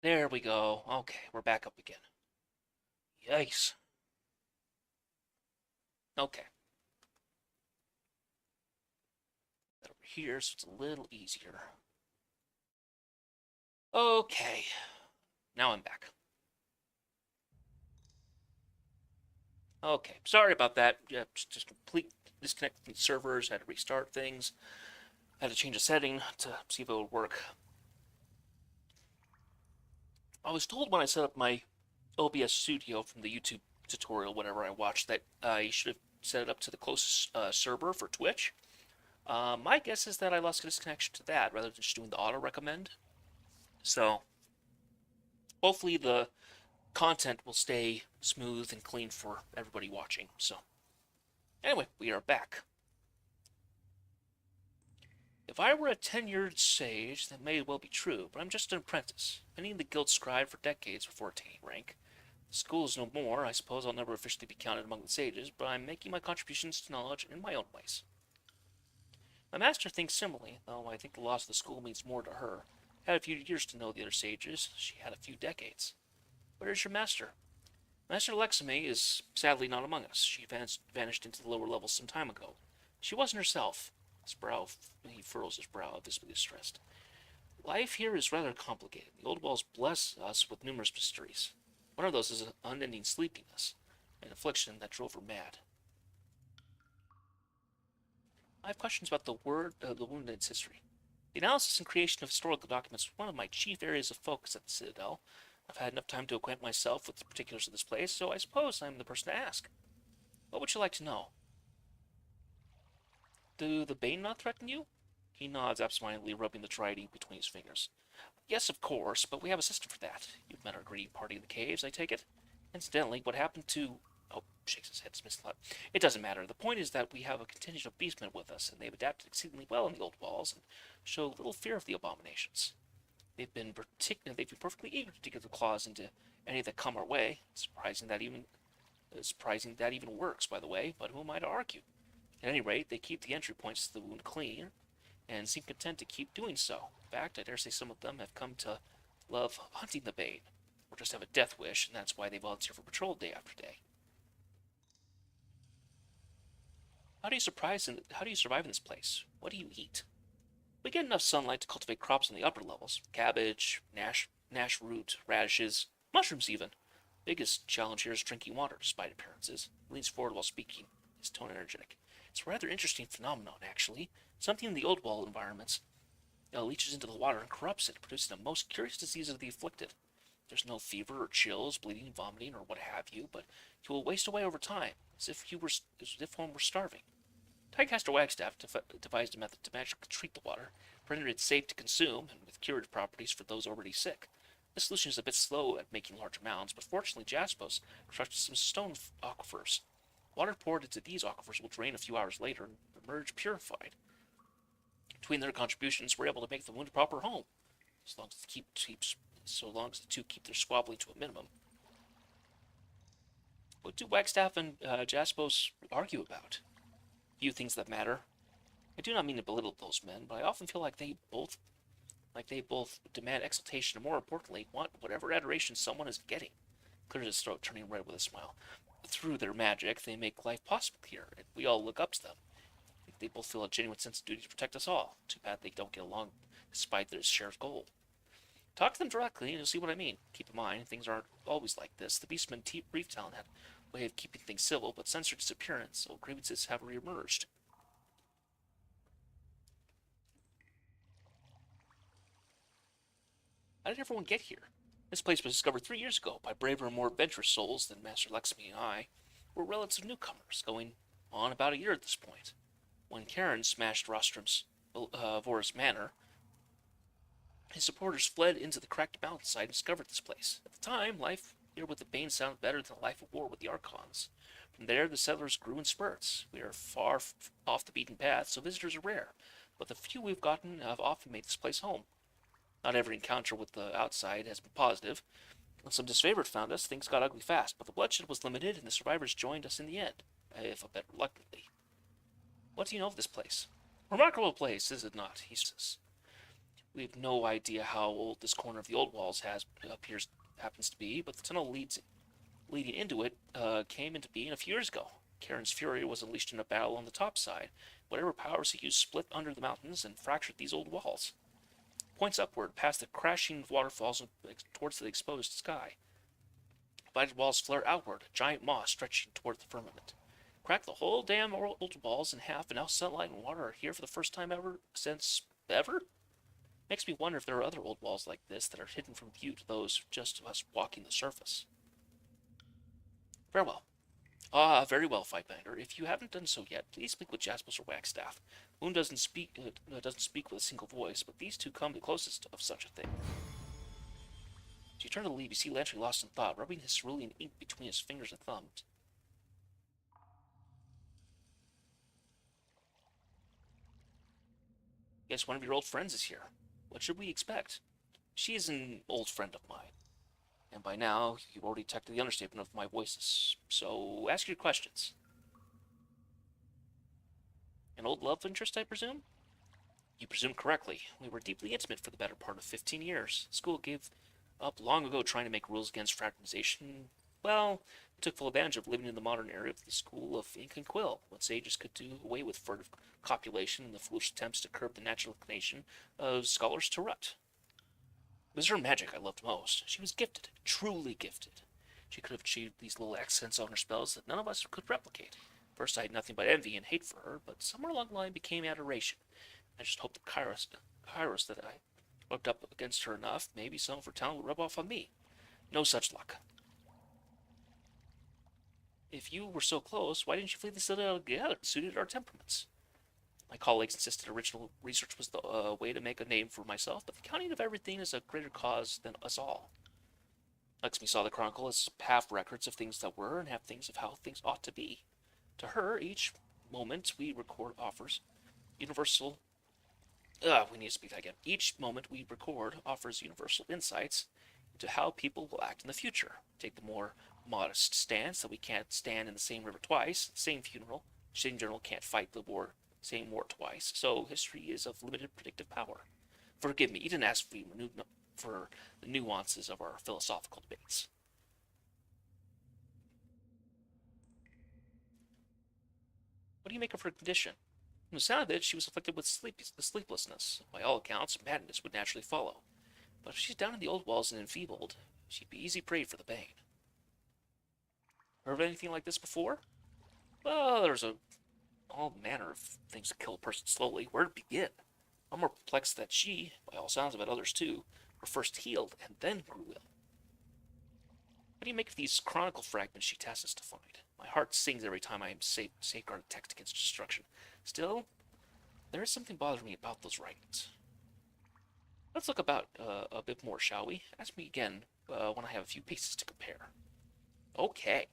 There we go. Okay, we're back up again. Yikes. Okay, over here so it's a little easier. Okay, now I'm back. Okay, sorry about that. Yeah, just complete disconnect from the servers. Had to restart things. Had to change a setting to see if it would work. I was told when I set up my OBS Studio from the YouTube tutorial, whatever I watched, that I should have set it up to the closest server for Twitch. My guess is that I lost connection to that rather than just doing the auto recommend. So hopefully the content will stay smooth and clean for everybody watching. So anyway, we are back. If I were a tenured sage, that may well be true, but I'm just an apprentice. Many in the guild scribe for decades before attaining rank. The school is no more. I suppose I'll never officially be counted among the sages, but I'm making my contributions to knowledge in my own ways. My master thinks similarly, though I think the loss of the school means more to her. Had a few years to know the other sages. She had a few decades. Where is your master? Master Lexime is sadly not among us. She vanished into the lower levels some time ago. She wasn't herself. He furrows his brow, visibly distressed. Life here is rather complicated. The old walls bless us with numerous mysteries. One of those is an unending sleepiness, an affliction that drove her mad. I have questions about the wound and its history. The analysis and creation of historical documents is one of my chief areas of focus at the Citadel. I've had enough time to acquaint myself with the particulars of this place, so I suppose I'm the person to ask. What would you like to know? Do the Bane not threaten you? He nods absentmindedly, rubbing the trident between his fingers. Yes, of course, but we have a system for that. You've met our greeting party in the caves, I take it? Incidentally, what happened to... Oh, shakes his head, dismissed thought. It doesn't matter. The point is that we have a contingent of beastmen with us, and they've adapted exceedingly well in the old walls, and show little fear of the abominations. They've been perfectly eager to dig their claws into any that come our way. Surprising that even works, by the way, but who am I to argue? At any rate, they keep the entry points to the wound clean, and seem content to keep doing so. In fact, I dare say some of them have come to love hunting the Bane, or just have a death wish, and that's why they volunteer for patrol day after day. How do you survive in this place? What do you eat? We get enough sunlight to cultivate crops on the upper levels. Cabbage, nash root, radishes, mushrooms even. Biggest challenge here is drinking water, despite appearances. He leans forward while speaking, his tone energetic. It's a rather interesting phenomenon, actually. Something in the old wall environments leaches into the water and corrupts it, producing a most curious disease of the afflicted. There's no fever or chills, bleeding, vomiting, or what have you, but you will waste away over time, as if one were starving. Tidecaster Wagstaff devised a method to magically treat the water, render it safe to consume, and with curative properties for those already sick. This solution is a bit slow at making large amounts, but fortunately Jaspos constructed some stone aquifers. Water poured into these aquifers will drain a few hours later and emerge purified. Between their contributions, we're able to make the wound a proper home, as long as the two keep their squabbling to a minimum. What do Wagstaff and Jaspos argue about? Few things that matter. I do not mean to belittle those men, but I often feel like they both demand exaltation and, more importantly, want whatever adoration someone is getting. Clears his throat, turning red with a smile. Through their magic, they make life possible here, and we all look up to them. I think they both feel a genuine sense of duty to protect us all. Too bad they don't get along despite their shared goal. Talk to them directly and you'll see what I mean. Keep in mind, things aren't always like this. The Beastmen Brief Town had a way of keeping things civil, but censored disappearance, so grievances have reemerged. How did everyone get here? This place was discovered 3 years ago by braver and more adventurous souls than Master Lexime and I. We're relative newcomers, going on about a year at this point. When Karen smashed Rostrom's Vorus Manor, his supporters fled into the cracked mountainside and discovered this place. At the time, life here with the Bane sounded better than a life of war with the Archons. From there, the settlers grew in spurts. We are far off the beaten path, so visitors are rare, but the few we've gotten have often made this place home. Not every encounter with the outside has been positive. When some disfavored found us, things got ugly fast, but the bloodshed was limited and the survivors joined us in the end, if a bit reluctantly. What do you know of this place? Remarkable place, is it not? He says. We have no idea how old this corner of the old walls happens to be, but the tunnel leading into it came into being a few years ago. Karen's fury was unleashed in a battle on the top side. Whatever powers he used split under the mountains and fractured these old walls. Points upward, past the crashing waterfalls towards the exposed sky. Divided walls flare outward, a giant maw stretching toward the firmament. Crack the whole damn old walls in half, and now sunlight and water are here for the first time ever since ever? Makes me wonder if there are other old walls like this that are hidden from view to those just of us walking the surface. Farewell. Ah, very well, Fightbinder. If you haven't done so yet, please speak with Jaspis or Wagstaff. Moon doesn't speak with a single voice, but these two come the closest of such a thing. As you turn to leave, you see Lantry lost in thought, rubbing his cerulean ink between his fingers and thumbs. Guess one of your old friends is here. What should we expect? She is an old friend of mine. And by now, you've already detected the understatement of my voices. So, ask your questions. An old love interest, I presume? You presume correctly. We were deeply intimate for the better part of 15 years. School gave up long ago trying to make rules against fraternization. Well, we took full advantage of living in the modern era of the school of ink and quill, when sages could do away with furtive copulation and the foolish attempts to curb the natural inclination of scholars to rut. It was her magic I loved most. She was gifted, truly gifted. She could have achieved these little accents on her spells that none of us could replicate. First I had nothing but envy and hate for her, but somewhere along the line became adoration. I just hoped the Kairos that I rubbed up against her enough, maybe some of her talent would rub off on me. No such luck. If you were so close, why didn't you flee the Citadel together? It suited our temperaments. My colleagues insisted original research was the way to make a name for myself, but the counting of everything is a greater cause than us all. Lexmi saw the Chronicle as half records of things that were and half things of how things ought to be. To her, each moment we record offers universal. We need to speak that again. Each moment we record offers universal insights into how people will act in the future. Take the more modest stance that we can't stand in the same river twice, same funeral. Same general can't fight the same war twice. So history is of limited predictive power. Forgive me, you didn't ask for the nuances of our philosophical debates. What do you make of her condition? From the sound of it, she was afflicted with sleeplessness. By all accounts, madness would naturally follow. But if she's down in the old walls and enfeebled, she'd be easy prey for the Bane. Heard of anything like this before? Well, there's all manner of things that kill a person slowly. Where to begin? I'm more perplexed that she, by all sounds of it, others too, were first healed and then grew ill. What do you make of these chronicle fragments she tasks us to find? My heart sings every time I am safeguard a text against destruction. Still, there is something bothering me about those writings. Let's look about a bit more, shall we? Ask me again when I have a few pieces to compare. Okay.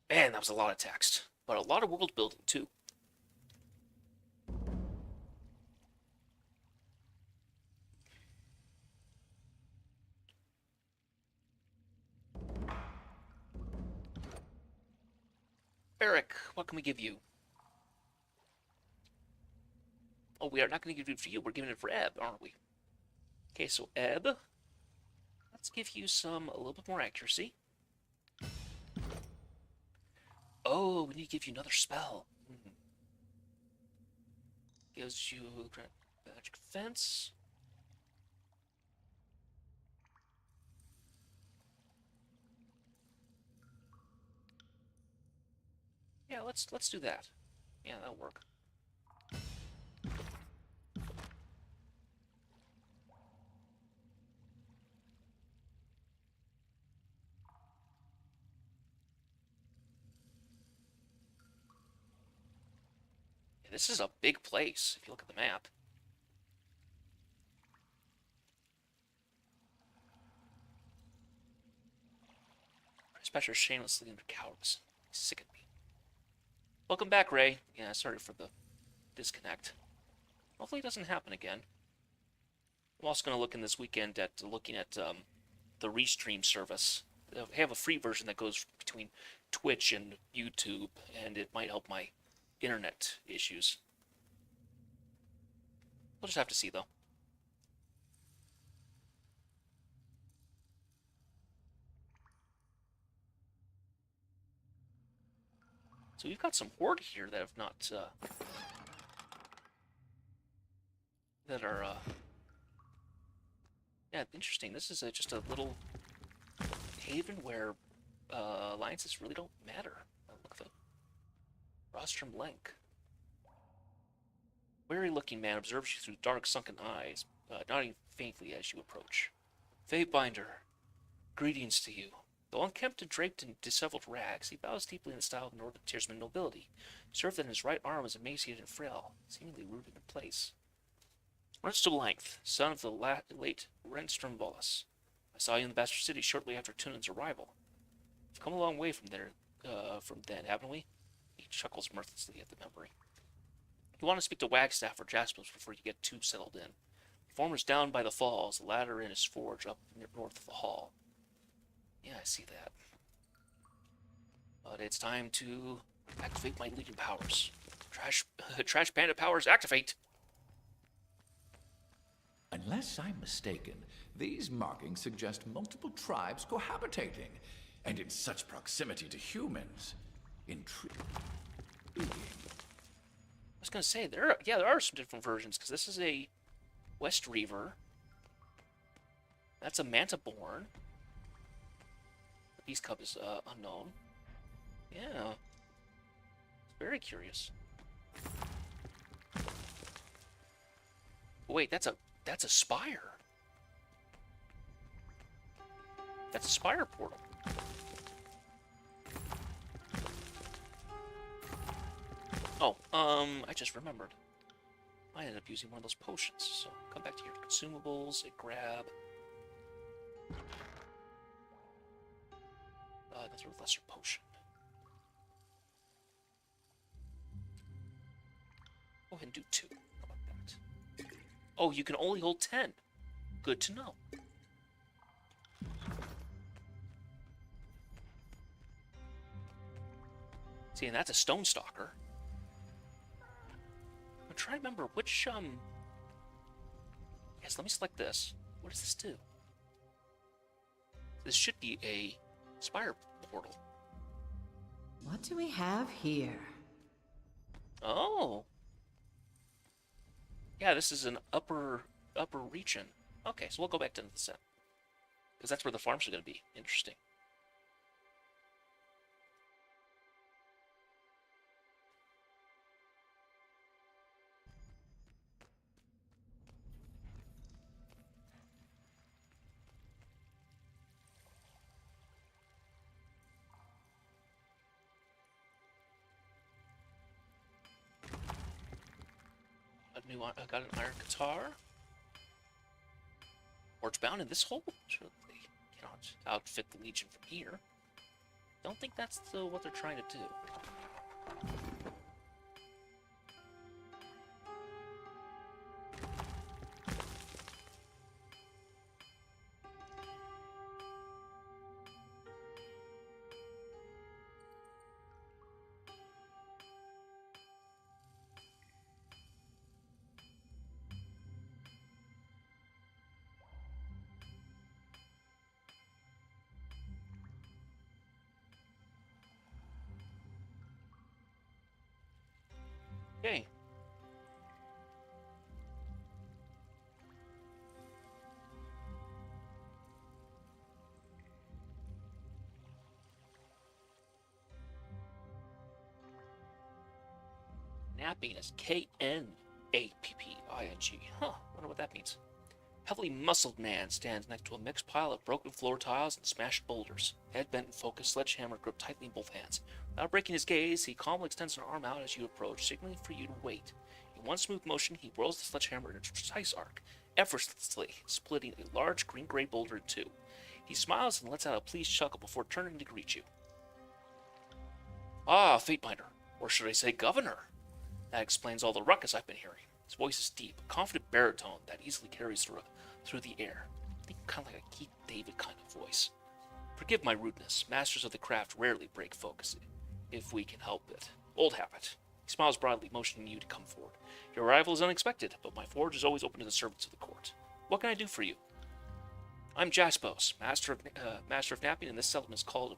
Man, that was a lot of text, but a lot of world building too. Eric, what can we give you? Oh, we are not going to give it for you. We're giving it for Ebb, aren't we? Okay, so Ebb, let's give you a little bit more accuracy. Oh, we need to give you another spell. Gives you magic defense. Yeah, let's do that. Yeah, that'll work. Yeah, this is a big place if you look at the map. Especially shamelessly under cowards. Sick at me. Welcome back, Ray. Yeah, sorry for the disconnect. Hopefully it doesn't happen again. I'm also going to look in this weekend at looking at the Restream service. They have a free version that goes between Twitch and YouTube, and it might help my internet issues. We'll just have to see, though. So we've got some horde here that have not, that are, yeah, interesting. This is just a little haven where alliances really don't matter. Look at the rostrum link. Weary-looking man observes you through dark, sunken eyes, nodding faintly as you approach. Fatebinder, greetings to you. Though unkempt and draped in disheveled rags, he bows deeply in the style of Northern Tiersman nobility, save that his right arm is emaciated and frail, seemingly rooted in place. Runs to length, son of the late Renstrom Volus. I saw you in the Bastard City shortly after Tunan's arrival. We've come a long way from then, haven't we? He chuckles mirthlessly at the memory. You want to speak to Wagstaff or Jaspers before you get too settled in. The former's down by the falls, the latter in his forge up north of the hall. Yeah, I see that. But it's time to activate my Legion powers. Trash Panda powers activate! Unless I'm mistaken, these markings suggest multiple tribes cohabitating, and in such proximity to humans. Intriguing. I was gonna say, there are some different versions, because this is a West Reaver. That's a Manta-born. The Beast Cub is unknown. Yeah. Very curious. Wait, that's a spire. That's a spire portal. Oh, I just remembered. I ended up using one of those potions, so come back to your consumables and grab another lesser potion. Go ahead and do 2. How about that? Oh, you can only hold 10. Good to know. See, and that's a Stone Stalker. I'm trying to remember which, Yes, let me select this. What does this do? This should be a Spire portal. What do we have here? Oh. Yeah, this is an upper region. Okay, so we'll go back to the set. Because that's where the farms are going to be. Interesting. I got an iron guitar. Forge bound in this hole? Surely they cannot outfit the Legion from here. Don't think that's what they're trying to do. Okay. Napping is K-N-A-P-P-I-N-G. Huh, wonder what that means. Heavily muscled man stands next to a mixed pile of broken floor tiles and smashed boulders. Head bent and focused, sledgehammer gripped tightly in both hands. Without breaking his gaze, he calmly extends an arm out as you approach, signaling for you to wait. In one smooth motion, he whirls the sledgehammer in a precise arc, effortlessly splitting a large green-gray boulder in two. He smiles and lets out a pleased chuckle before turning to greet you. Ah, Fatebinder, or should I say Governor? That explains all the ruckus I've been hearing. His voice is deep, a confident baritone that easily carries through the air. I think kind of like a Keith David kind of voice. Forgive my rudeness. Masters of the craft rarely break focus, if we can help it. Old habit. He smiles broadly, motioning you to come forward. Your arrival is unexpected, but my forge is always open to the servants of the court. What can I do for you? I'm Jaspos, master of napping, and this settlement is called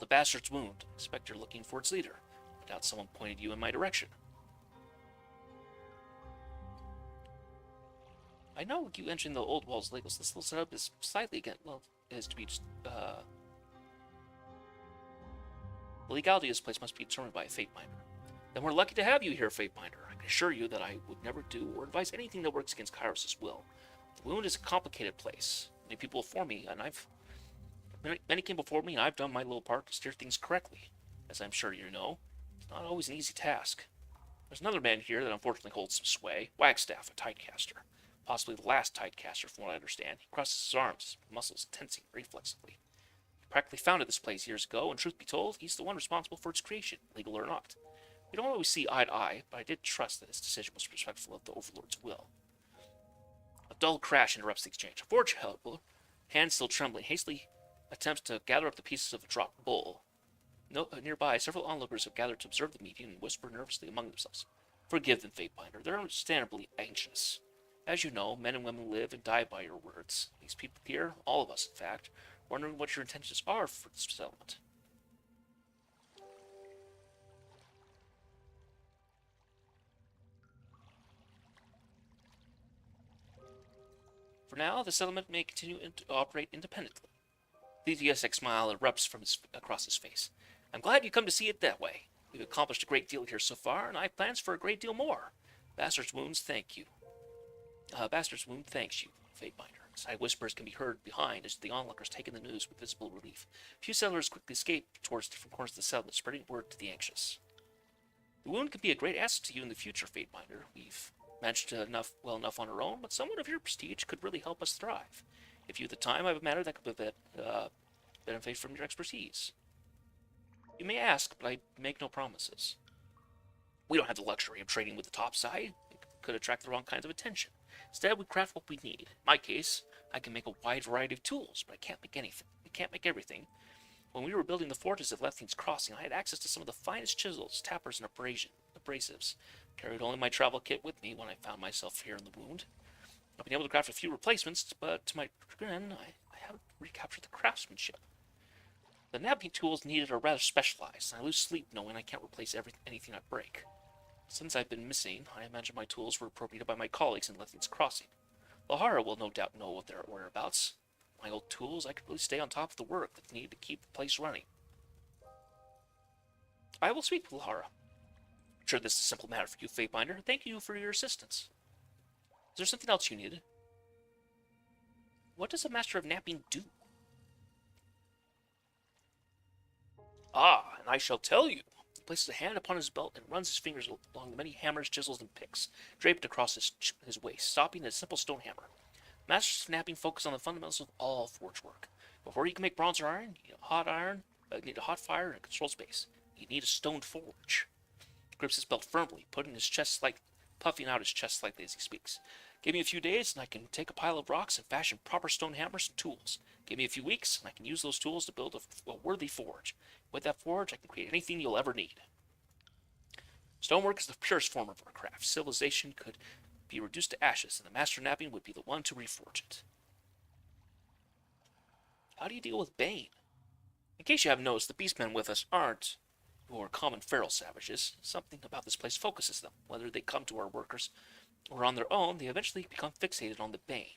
the Bastard's Wound. I expect you're looking for its leader. I doubt someone pointed you in my direction. I know you entering the old walls legals. This little setup is slightly against, well, is to be just, the legality of this place must be determined by a fate minder. Then we're lucky to have you here, fate minder. I can assure you that I would never do or advise anything that works against Kairos' will. The wound is a complicated place. Many people before me, and many came before me, and I've done my little part to steer things correctly. As I'm sure you know, it's not always an easy task. There's another man here that unfortunately holds some sway, Wagstaff, a tidecaster. Possibly the last tidecaster, from what I understand. He crosses his arms, his muscles tensing reflexively. He practically founded this place years ago, and truth be told, he's the one responsible for its creation, legal or not. We don't always see eye to eye, but I did trust that his decision was respectful of the Overlord's will. A dull crash interrupts the exchange. A forge helper, hands still trembling, hastily attempts to gather up the pieces of a dropped bowl. Nearby, several onlookers have gathered to observe the meeting and whisper nervously among themselves. Forgive them, Fatebinder. They're understandably anxious. As you know, men and women live and die by your words. These people here, all of us in fact, wondering what your intentions are for this settlement. For now, the settlement may continue to operate independently. The enthusiastic smile erupts across his face. I'm glad you come to see it that way. We've accomplished a great deal here so far, and I have plans for a great deal more. Bastard's Wound thanks you, Fatebinder. Side whispers can be heard behind as the onlookers take in the news with visible relief. A few settlers quickly escape towards different corners of the settlement, spreading word to the anxious. The wound could be a great asset to you in the future, Fatebinder. We've managed well enough on our own, but someone of your prestige could really help us thrive. If you at the time have a matter that could benefit from your expertise. You may ask, but I make no promises. We don't have the luxury of trading with the top side. It could attract the wrong kinds of attention. Instead, we craft what we need. In my case, I can make a wide variety of tools, but I can't make anything. I can't make everything. When we were building the fortress at Lething's Crossing, I had access to some of the finest chisels, tappers, and abrasives. Carried only my travel kit with me when I found myself here in the wound. I've been able to craft a few replacements, but to my chagrin, I haven't recaptured the craftsmanship. The napping tools needed are rather specialized, and I lose sleep knowing I can't replace anything I break. Since I've been missing, I imagine my tools were appropriated by my colleagues in Lething's Crossing. Lahara will no doubt know what their whereabouts. My old tools, I could really stay on top of the work that's needed to keep the place running. I will speak with Lahara. I'm sure this is a simple matter for you, Fatebinder. Thank you for your assistance. Is there something else you needed? What does a Master of Napping do? Ah, and I shall tell you. He places a hand upon his belt and runs his fingers along the many hammers, chisels, and picks, draped across his waist, stopping at a simple stone hammer. Masters of Napping focus on the fundamentals of all forge work. Before you can make bronze or iron, you need a hot fire and a control space. You need a stone forge. He grips his belt firmly, puffing out his chest slightly as he speaks. Give me a few days, and I can take a pile of rocks and fashion proper stone hammers and tools. Give me a few weeks, and I can use those tools to build a worthy forge. With that forge, I can create anything you'll ever need. Stonework is the purest form of our craft. Civilization could be reduced to ashes, and the Master of Napping would be the one to reforge it. How do you deal with Bane? In case you haven't noticed, the beastmen with us aren't your common feral savages. Something about this place focuses them. Whether they come to our workers or on their own, they eventually become fixated on the Bane.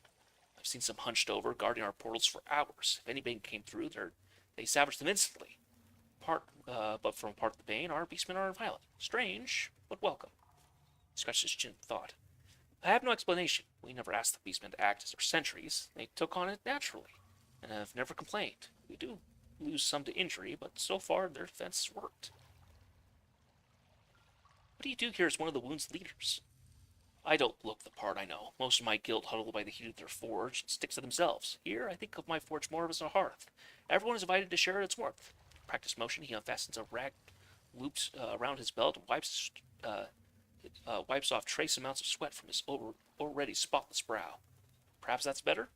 I've seen some hunched over, guarding our portals for hours. If any Bane came through, they savage them instantly. But from part of the Bane, our beastmen are violent. Strange, but welcome. He scratched his chin in thought. I have no explanation. We never asked the beastmen to act as our sentries. They took on it naturally, and have never complained. We do lose some to injury, but so far their defense worked. What do you do here as one of the wound's leaders? I don't look the part, I know. Most of my guild huddle by the heat of their forge and sticks to themselves. Here, I think of my forge more as a hearth. Everyone is invited to share its warmth. Practice motion, he unfastens a rag loops around his belt and wipes off trace amounts of sweat from his already spotless brow. Perhaps that's better?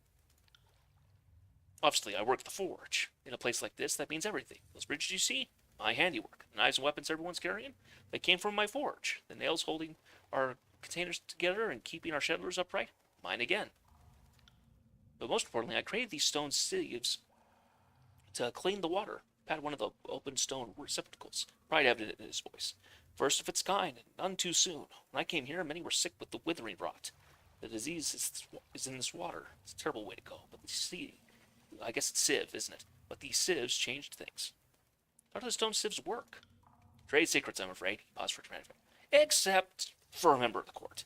Obviously, I work the forge. In a place like this, that means everything. Those bridges you see? My handiwork. The knives and weapons everyone's carrying, they came from my forge. The nails holding our containers together and keeping our chandeliers upright, mine again. But most importantly, I created these stone sieves to clean the water. Pat one of the open stone receptacles, pride evident in his voice. First of its kind, and none too soon. When I came here, many were sick with the withering rot. The disease is in this water. It's a terrible way to go, but see, I guess it's sieve, isn't it? But these sieves changed things. How do the stone sieves work? Trade secrets, I'm afraid. He paused for a dramatic effect. Except for a member of the court.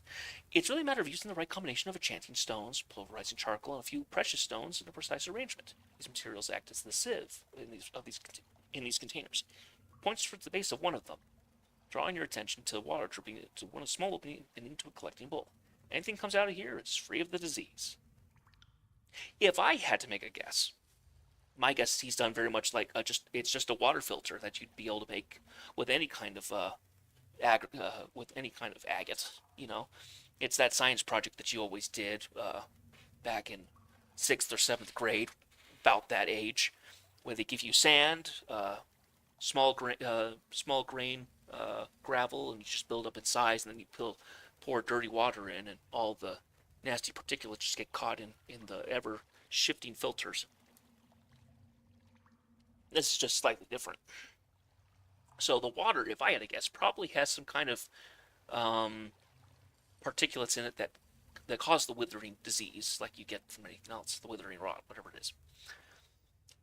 It's really a matter of using the right combination of enchanting stones, pulverizing charcoal, and a few precious stones in a precise arrangement. These materials act as the sieve in these containers. Points towards the base of one of them, drawing your attention to water dripping into one small opening and into a collecting bowl. Anything comes out of here, it's free of the disease. If I had to make a guess, my guess is he's done very much like it's just a water filter that you'd be able to make with any kind of agate. You know, it's that science project that you always did back in 6th or 7th grade, about that age, where they give you sand, small grain gravel, and you just build up in size, and then you pour dirty water in, and all the nasty particulates just get caught in the ever shifting filters. This is just slightly different. So the water, if I had to guess, probably has some kind of particulates in it that cause the withering disease, like you get from anything else, the withering rot, whatever it is.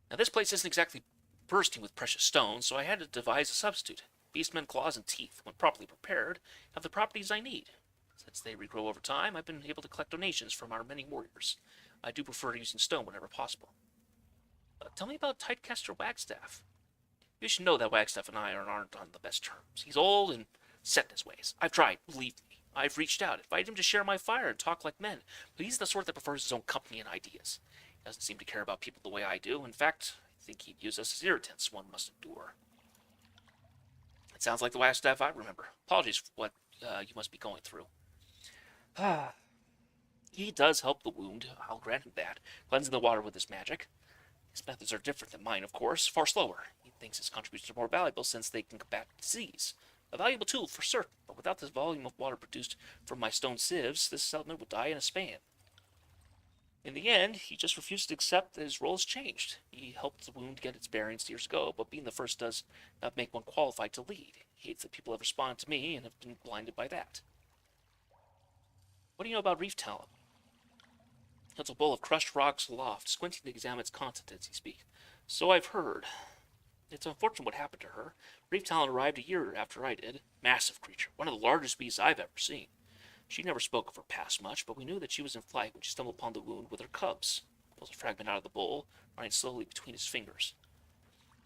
Now this place isn't exactly bursting with precious stones, so I had to devise a substitute. Beastmen claws and teeth, when properly prepared, have the properties I need. Since they regrow over time, I've been able to collect donations from our many warriors. I do prefer using stone whenever possible. Tell me about Tidecaster Wagstaff. You should know that Wagstaff and I aren't on the best terms. He's old and set in his ways. I've tried, believe me. I've reached out, invited him to share my fire and talk like men, but he's the sort that prefers his own company and ideas. He doesn't seem to care about people the way I do. In fact, I think he'd use us as irritants one must endure. It sounds like the Wagstaff I remember. Apologies for what you must be going through. He does help the wound, I'll grant him that, cleansing the water with his magic. His methods are different than mine, of course, far slower. He thinks his contributions are more valuable since they can combat disease. A valuable tool, for certain, but without this volume of water produced from my stone sieves, this settlement would die in a span. In the end, he just refused to accept that his role has changed. He helped the wound get its bearings years ago, but being the first does not make one qualified to lead. He hates that people have responded to me and have been blinded by that. What do you know about Reef Talon? It's a bowl of crushed rocks aloft, squinting to examine its contents as he speaks. So I've heard. It's unfortunate what happened to her. Reef Talon arrived a year after I did. Massive creature, one of the largest beasts I've ever seen. She never spoke of her past much, but we knew that she was in flight when she stumbled upon the wound with her cubs. Pulls a fragment out of the bowl, running slowly between his fingers.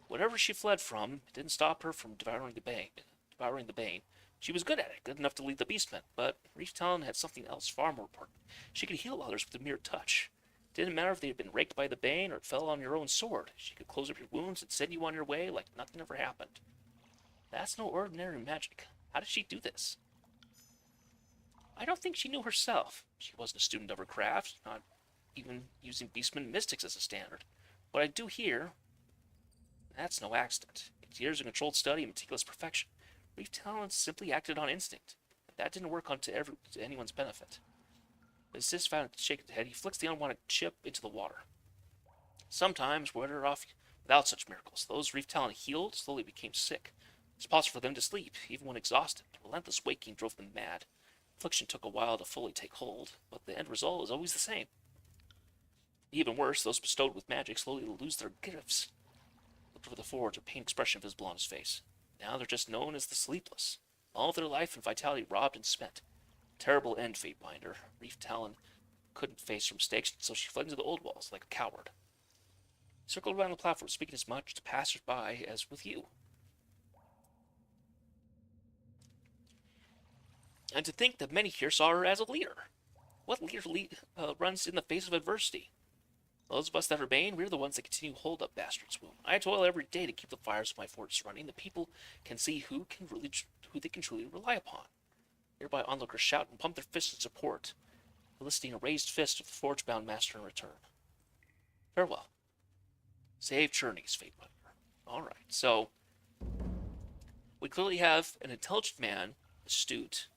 Whatever she fled from, it didn't stop her from devouring the bane. She was good at it, good enough to lead the beastmen, but Reef Talon had something else far more important. She could heal others with a mere touch. It didn't matter if they had been raked by the bane or it fell on your own sword. She could close up your wounds and send you on your way like nothing ever happened. That's no ordinary magic. How did she do this? I don't think she knew herself. She wasn't a student of her craft, not even using beastmen mystics as a standard. What I do here, that's no accident. It's years of controlled study and meticulous perfection. Reef Talon simply acted on instinct. That didn't work on to anyone's benefit. As Sis found to shake his head, he flicks the unwanted chip into the water. Sometimes we're better off without such miracles. Those Reef Talon healed slowly became sick. It's possible for them to sleep, even when exhausted. Relentless waking drove them mad. Affliction took a while to fully take hold, but the end result is always the same. Even worse, those bestowed with magic slowly lose their gifts. Looked over the forge, a pained expression visible on his face. Now they're just known as the Sleepless. All of their life and vitality robbed and spent. Terrible end, Fatebinder. Reef Talon couldn't face her mistakes, so she fled into the old walls like a coward. He circled around the platform, speaking as much to passers-by as with you. And to think that many here saw her as a leader. What leader runs in the face of adversity? Those of us that are Bane, we're the ones that continue to hold up Bastard's Wound. I toil every day to keep the fires of my fortress running. The people can see who they can truly rely upon. Nearby onlookers shout and pump their fists in support, eliciting a raised fist of the forge-bound master in return. Farewell. Safe journeys, Fatebinder. Alright, so We clearly have an intelligent man, astute,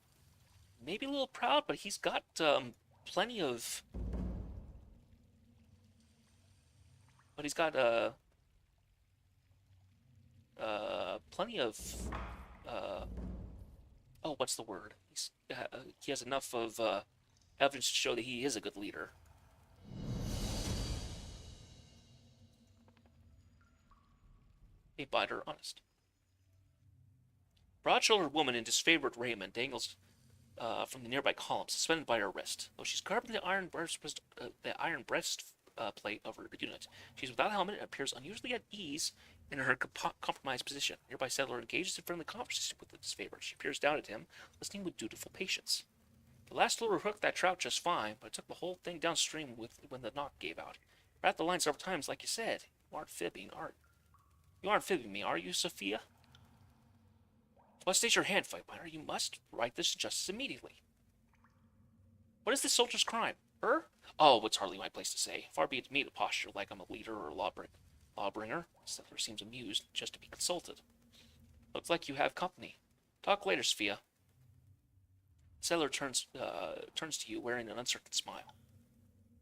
maybe a little proud, but he's got plenty of. But he's got plenty of oh, what's the word? He has enough of evidence to show that he is a good leader. A biter, honest. Broad-shouldered woman in disfavored raiment dangles from the nearby column, suspended by her wrist. Though she's garbed in the iron breastplate of her unit, she's without a helmet and appears unusually at ease in her compromised position. A nearby settler engages in friendly conversation with the disfavored. She peers down at him, listening with dutiful patience. The last lure hooked that trout just fine, but it took the whole thing downstream when the knock gave out. Rat the line several times, like you said. You aren't fibbing, You aren't fibbing me, are you, Sophia? What stays your hand, fight miner? You must write this justice immediately. What is this soldier's crime? Her? Oh, it's hardly my place to say. Far be it to me to posture like I'm a leader or a lawbringer. Settler seems amused just to be consulted. Looks like you have company. Talk later, Sophia. Settler turns to you, wearing an uncertain smile.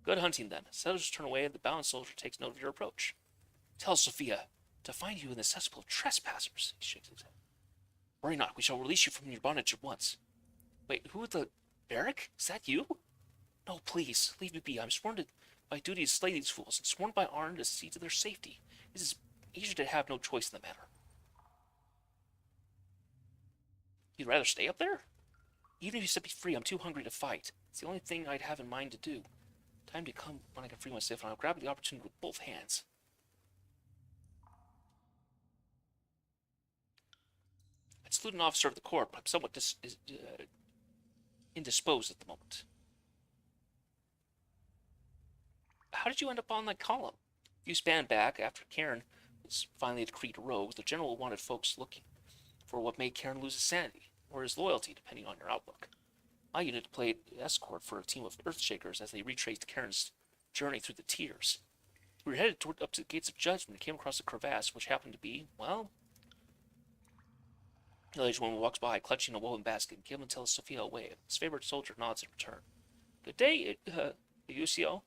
Good hunting, then. Settlers turn away, and the bound soldier takes note of your approach. Tell Sophia to find you in the cesspool of trespassers. He shakes his head. Worry not, we shall release you from your bondage at once. Wait, who the... Barrack? Is that you? No, please, leave me be. I'm sworn to my duty to slay these fools, and sworn by Arn to see to their safety. It is easier to have no choice in the matter. You'd rather stay up there? Even if you set me free, I'm too hungry to fight. It's the only thing I'd have in mind to do. Time to come when I can free myself, and I'll grab the opportunity with both hands. I'd salute an officer of the court, but I'm somewhat indisposed at the moment. How did you end up on that column? You span back after Karen was finally decreed a rogue. The general wanted folks looking for what made Karen lose his sanity, or his loyalty, depending on your outlook. My unit played escort for a team of earthshakers as they retraced Karen's journey through the tears. We were headed up to the gates of judgment and came across a crevasse, which happened to be, well... The village woman walks by, clutching a woven basket, and Gimlin tells Sophia away. His favorite soldier nods in return. Good day, Eusio.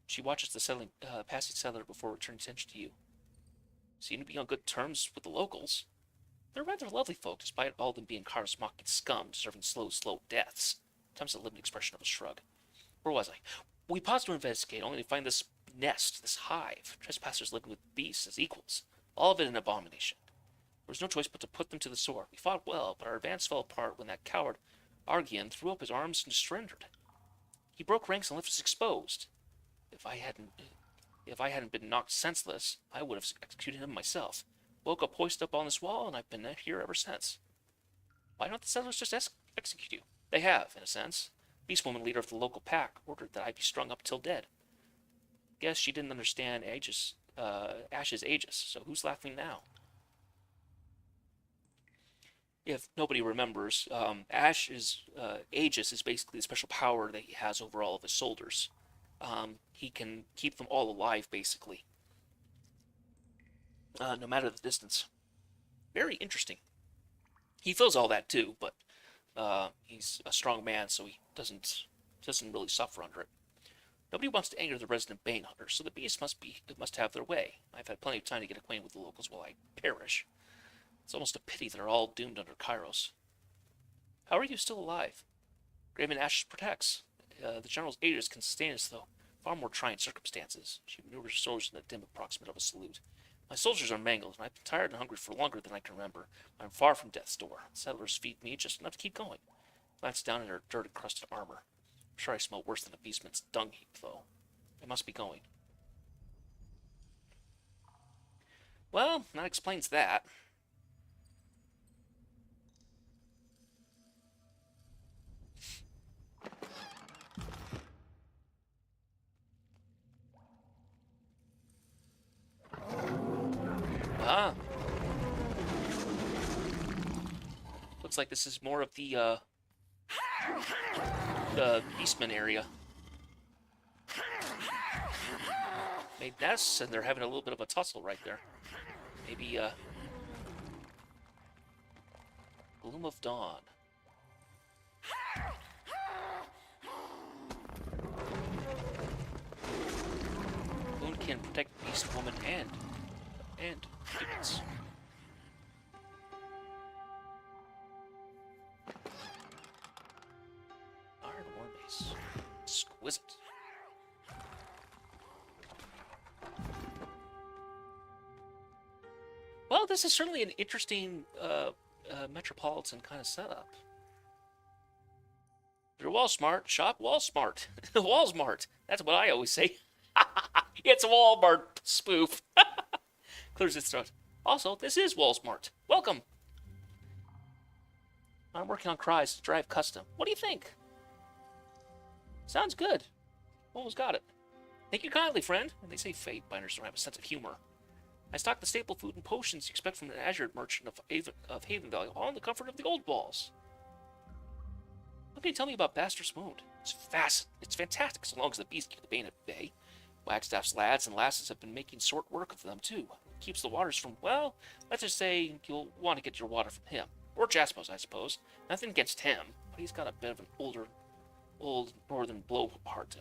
She watches the passing settler before returning attention to you. Seem to be on good terms with the locals. They're rather lovely folk, despite all of them being Kara's mocking scum, deserving slow deaths. Sometimes a limited expression of a shrug. Where was I? We paused to investigate, only to find this nest, this hive. Trespassers living with beasts as equals. All of it an abomination. There was no choice but to put them to the sword. We fought well, but our advance fell apart when that coward, Argian, threw up his arms and surrendered. He broke ranks and left us exposed. If I hadn't been knocked senseless, I would have executed him myself. Woke up hoisted up on this wall, and I've been here ever since. Why don't the settlers just execute you? They have, in a sense. Beastwoman, leader of the local pack, ordered that I be strung up till dead. Guess she didn't understand Ash's aegis, so who's laughing now? If nobody remembers, Ash's aegis is basically the special power that he has over all of his soldiers. He can keep them all alive, basically. No matter the distance. Very interesting. He feels all that too, but he's a strong man, so he doesn't really suffer under it. Nobody wants to anger the resident Bane Hunter, so the beasts must have their way. I've had plenty of time to get acquainted with the locals while I perish. It's almost a pity they're all doomed under Kairos. How are you still alive? Graven Ash protects. The general's aegis can sustain us, though far more trying circumstances. She maneuvers soldiers in the dim approximate of a salute. My soldiers are mangled, and I've been tired and hungry for longer than I can remember. I'm far from death's door. Settlers feed me just enough to keep going. Glance down at her dirt and crusted armor. I'm sure I smell worse than a beastman's dung heap, though. I must be going. Well, that explains that. Ah. Looks like this is more of the Beastman area. Made nests, and they're having a little bit of a tussle right there. Maybe, Gloom of Dawn. Boon can protect beast, woman, and humans. Iron War Mace. Exquisite. Well, this is certainly an interesting metropolitan kind of setup. If you're wall smart, shop wall smart. Wall smart. That's what I always say. It's a Walmart spoof. Clears its throat. Also, this is Walmart. Welcome. I'm working on cries to drive custom. What do you think? Sounds good. Almost got it. Thank you kindly, friend. And they say fate binders don't have a sense of humor. I stock the staple food and potions you expect from an azure merchant of Haven Valley, all in the comfort of the old walls. What can you tell me about Bastard's Wound? It's fantastic, so long as the beast keep the bane at bay. Wagstaff's lads and lasses have been making short work of them, too. Keeps the waters from, well, let's just say you'll want to get your water from him. Or Jaspos, I suppose. Nothing against him, but he's got a bit of an old northern blowhard.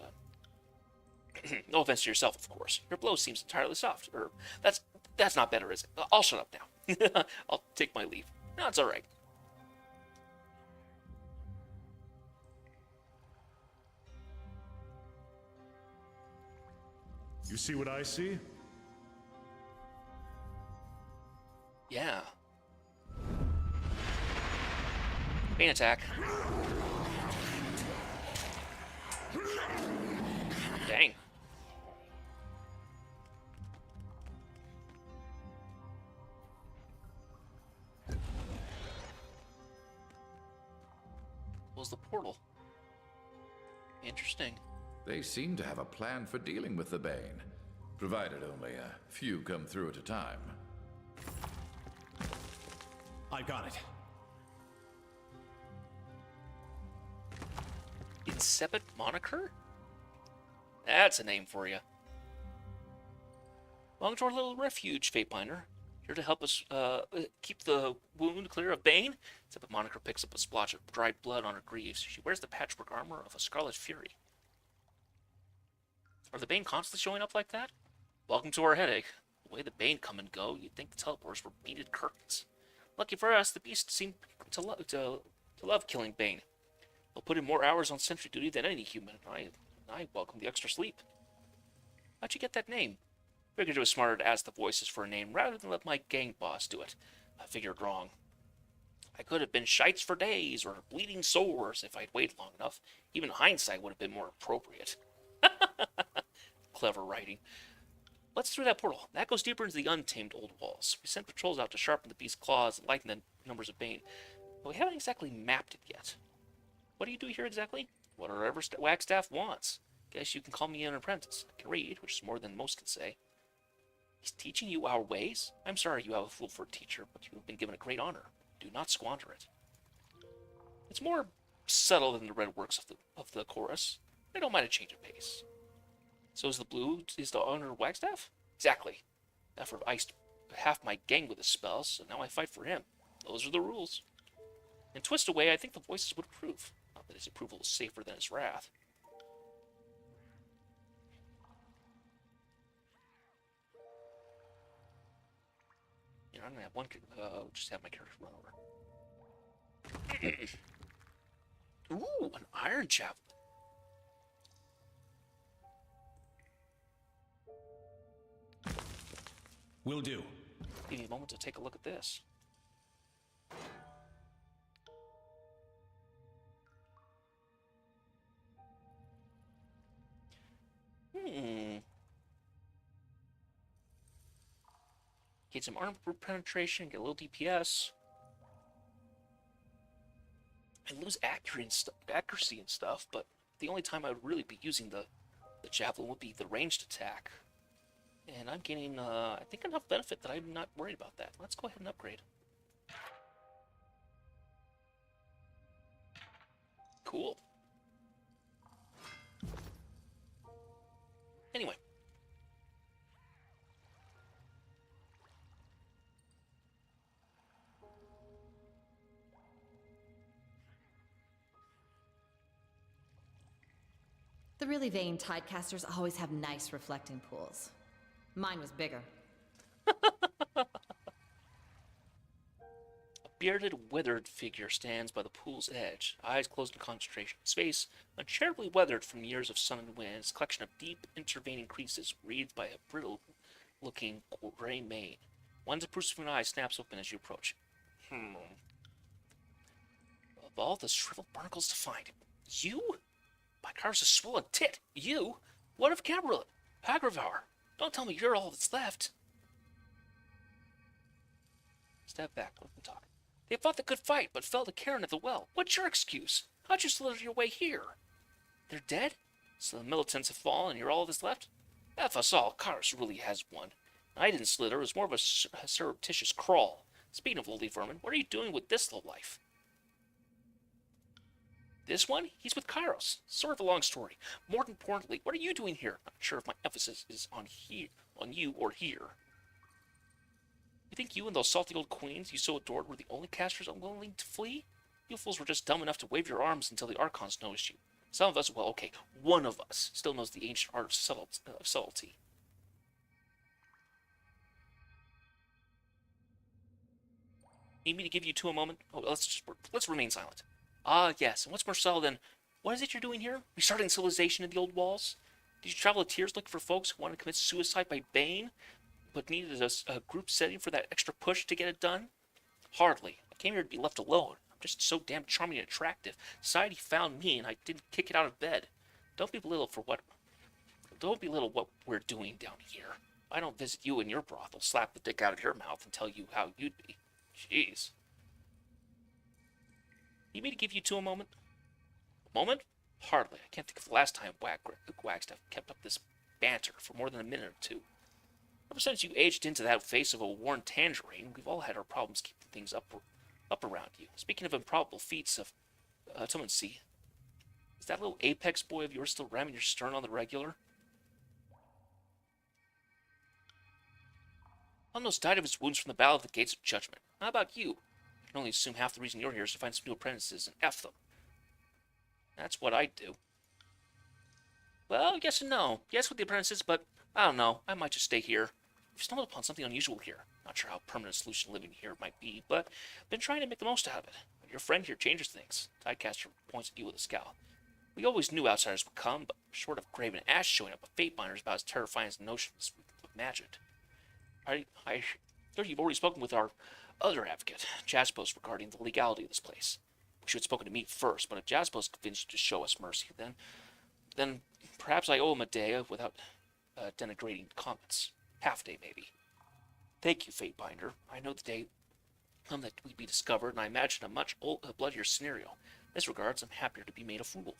No offense to yourself, of course. Your blow seems entirely soft. That's not better, is it? I'll shut up now. I'll take my leave. No, it's all right. You see what I see? Yeah. Bane attack. Dang. Was the portal? Interesting. They seem to have a plan for dealing with the Bane, provided only a few come through at a time. I got it. Incepit Moniker? That's a name for you. Welcome to our little refuge, Fatebinder. Here to help us keep the wound clear of Bane. Incepit Moniker picks up a splotch of dried blood on her greaves. She wears the patchwork armor of a Scarlet Fury. Are the Bane constantly showing up like that? Welcome to our headache. The way the Bane come and go, you'd think the teleporters were beaded curtains. Lucky for us, the beast seemed to love killing Bane. They'll put in more hours on sentry duty than any human, and I welcome the extra sleep. How'd you get that name? Figured it was smarter to ask the voices for a name rather than let my gang boss do it. I figured wrong. I could have been shites for days or bleeding sores if I'd waited long enough. Even hindsight would have been more appropriate. Clever writing. Let's through that portal. That goes deeper into the untamed old walls. We sent patrols out to sharpen the beast's claws and lighten the numbers of Bane, but we haven't exactly mapped it yet. What do you do here exactly? Whatever Wagstaff wants. Guess you can call me an apprentice. I can read, which is more than most can say. He's teaching you our ways? I'm sorry you have a fool for a teacher, but you have been given a great honor. Do not squander it. It's more subtle than the red works of the chorus. I don't mind a change of pace. So is the owner of Wagstaff? Exactly. Effort iced half my gang with his spells, so now I fight for him. Those are the rules. In Twist Away, I think the voices would approve. Not that his approval is safer than his wrath. You know, I'm gonna have one. Just have my character run over. Ooh, an iron javelin. Will do. Give me a moment to take a look at this. Get some armor penetration, get a little DPS. I lose accuracy and stuff, but the only time I would really be using the javelin would be the ranged attack. And I'm getting, I think, enough benefit that I'm not worried about that. Let's go ahead and upgrade. Cool. Anyway. The really vain tidecasters always have nice reflecting pools. Mine was bigger. A bearded, withered figure stands by the pool's edge, eyes closed in concentration. His face, uncharitably weathered from years of sun and wind, is a collection of deep, intervening creases wreathed by a brittle-looking gray mane. One's perusing eye snaps open as you approach. Of all the shriveled barnacles to find, you? My car's a swollen tit. You? What of Gabriel? Pagravar? Don't tell me you're all that's left. Step back, let them talk. They fought the good fight, but fell to Karen at the well. What's your excuse? How'd you slither your way here? They're dead? So the militants have fallen and you're all that's left? F us all, Kars really has won. I didn't slither, it was more of a surreptitious crawl. Speaking of lowly vermin, what are you doing with this lowlife? This one? He's with Kairos. Sort of a long story. More importantly, what are you doing here? Not sure if my emphasis is on you or here. You think you and those salty old queens you so adored were the only casters unwilling to flee? You fools were just dumb enough to wave your arms until the Archons noticed you. Some of us, well, okay, one of us, still knows the ancient art of subtlety. Need me to give you two a moment? Oh, let's remain silent. Ah, yes, and what's more subtle than, what is it you're doing here? Restarting civilization in the old walls? Did you travel to Tears looking for folks who want to commit suicide by Bane, but needed a group setting for that extra push to get it done? Hardly. I came here to be left alone. I'm just so damn charming and attractive. Society found me, and I didn't kick it out of bed. Don't belittle what we're doing down here. I don't visit you in your brothel, slap the dick out of your mouth, and tell you how you'd be. Jeez. Need me to give you two a moment? A moment? Hardly. I can't think of the last time Wagstaff kept up this banter for more than a minute or two. Ever since you aged into that face of a worn tangerine, we've all had our problems keeping things up around you. Speaking of improbable feats of see, is that little apex boy of yours still ramming your stern on the regular? Almost died of his wounds from the Battle of the Gates of Judgment. How about you? I can only assume half the reason you're here is to find some new apprentices and F them. That's what I'd do. Well, yes and no. Yes with the apprentices, but I don't know. I might just stay here. We've stumbled upon something unusual here. Not sure how permanent a solution living here might be, but I've been trying to make the most out of it. Your friend here changes things. Tidecaster points at you with a scowl. We always knew outsiders would come, but short of Graven Ash showing up, a Fate Binder is about as terrifying as the notions we've imagined. I hear you've already spoken with our other advocate, Jaspos, regarding the legality of this place. We should have spoken to me first, but if Jaspos convinced you to show us mercy, then perhaps I owe him a day without denigrating comments. Half a day, maybe. Thank you, Fate Binder. I know the day that we'd be discovered, and I imagine a much bloodier scenario. In this regards, I'm happier to be made a fool.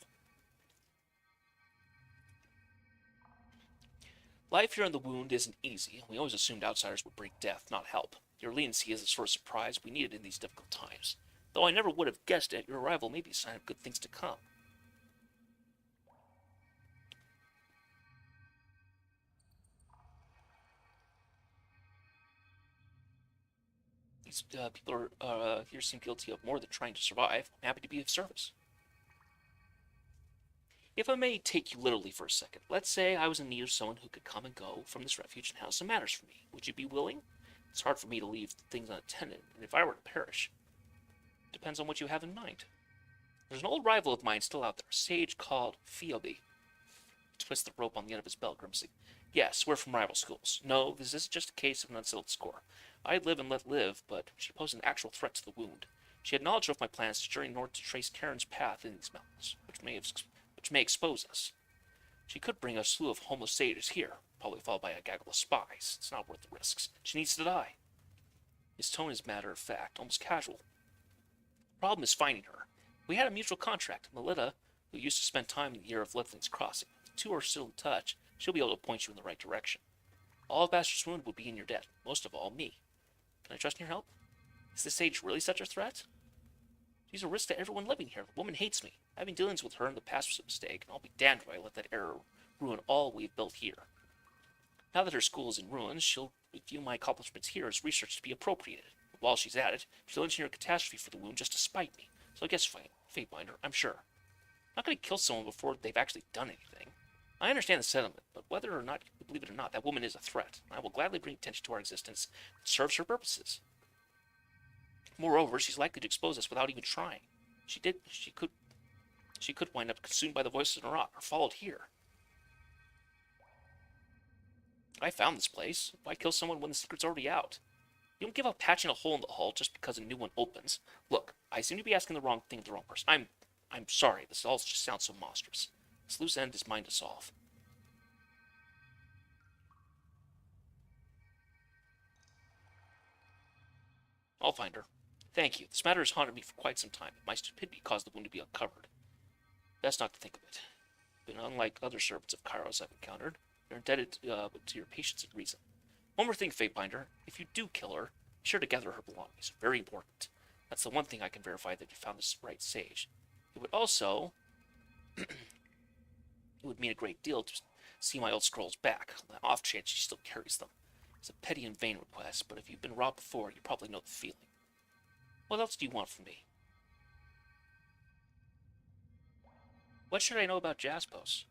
Life here in the Wound isn't easy, and we always assumed outsiders would bring death, not help. Your leniency is the sort of surprise we needed in these difficult times. Though I never would have guessed it, your arrival may be a sign of good things to come. These people here seem guilty of more than trying to survive. I'm happy to be of service. If I may take you literally for a second, let's say I was in need of someone who could come and go from this refuge and handle some matters for me. Would you be willing? It's hard for me to leave things unattended, and if I were to perish, it depends on what you have in mind. There's an old rival of mine still out there, a sage called Phoebe. Twist the rope on the end of his belt, grimacing. Yes, we're from rival schools. No, this isn't just a case of an unsettled score. I'd live and let live, but she posed an actual threat to the Wound. She had knowledge of my plans to journey north to trace Karen's path in these mountains, which may expose us. She could bring a slew of homeless sages here, probably followed by a gaggle of spies. It's not worth the risks. She needs to die. His tone is matter of fact, almost casual. The problem is finding her. We had a mutual contract. Melita, who used to spend time in the year of Lithling's Crossing. If the two are still in touch, she'll be able to point you in the right direction. All of Bastard's Wound would be in your debt. Most of all, me. Can I trust in your help? Is this sage really such a threat? She's a risk to everyone living here. The woman hates me. Having dealings with her in the past was a mistake, and I'll be damned if I let that error ruin all we've built here. Now that her school is in ruins, she'll view my accomplishments here as research to be appropriated. But while she's at it, she'll engineer a catastrophe for the Wound just to spite me. So I guess, Fatebinder, I'm sure. I'm not going to kill someone before they've actually done anything. I understand the sentiment, but whether or not you believe it or not, that woman is a threat. I will gladly bring attention to our existence that serves her purposes. Moreover, she's likely to expose us without even trying. She could wind up consumed by the voices in her rock, or followed here. I found this place. Why kill someone when the secret's already out? You don't give up patching a hole in the hull just because a new one opens. Look, I seem to be asking the wrong thing of the wrong person. I'm sorry. This all just sounds so monstrous. This loose end is mine to solve. I'll find her. Thank you. This matter has haunted me for quite some time. My stupidity caused the wound to be uncovered. Best not to think of it. But unlike other servants of Kairos I've encountered, you're indebted to your patience and reason. One more thing, Fatebinder. If you do kill her, be sure to gather her belongings. Very important. That's the one thing I can verify that you found this right sage. It would also... it would mean a great deal to see my old scrolls back, on the off chance she still carries them. It's a petty and vain request, but if you've been robbed before, you probably know the feeling. What else do you want from me? What should I know about Jaspos?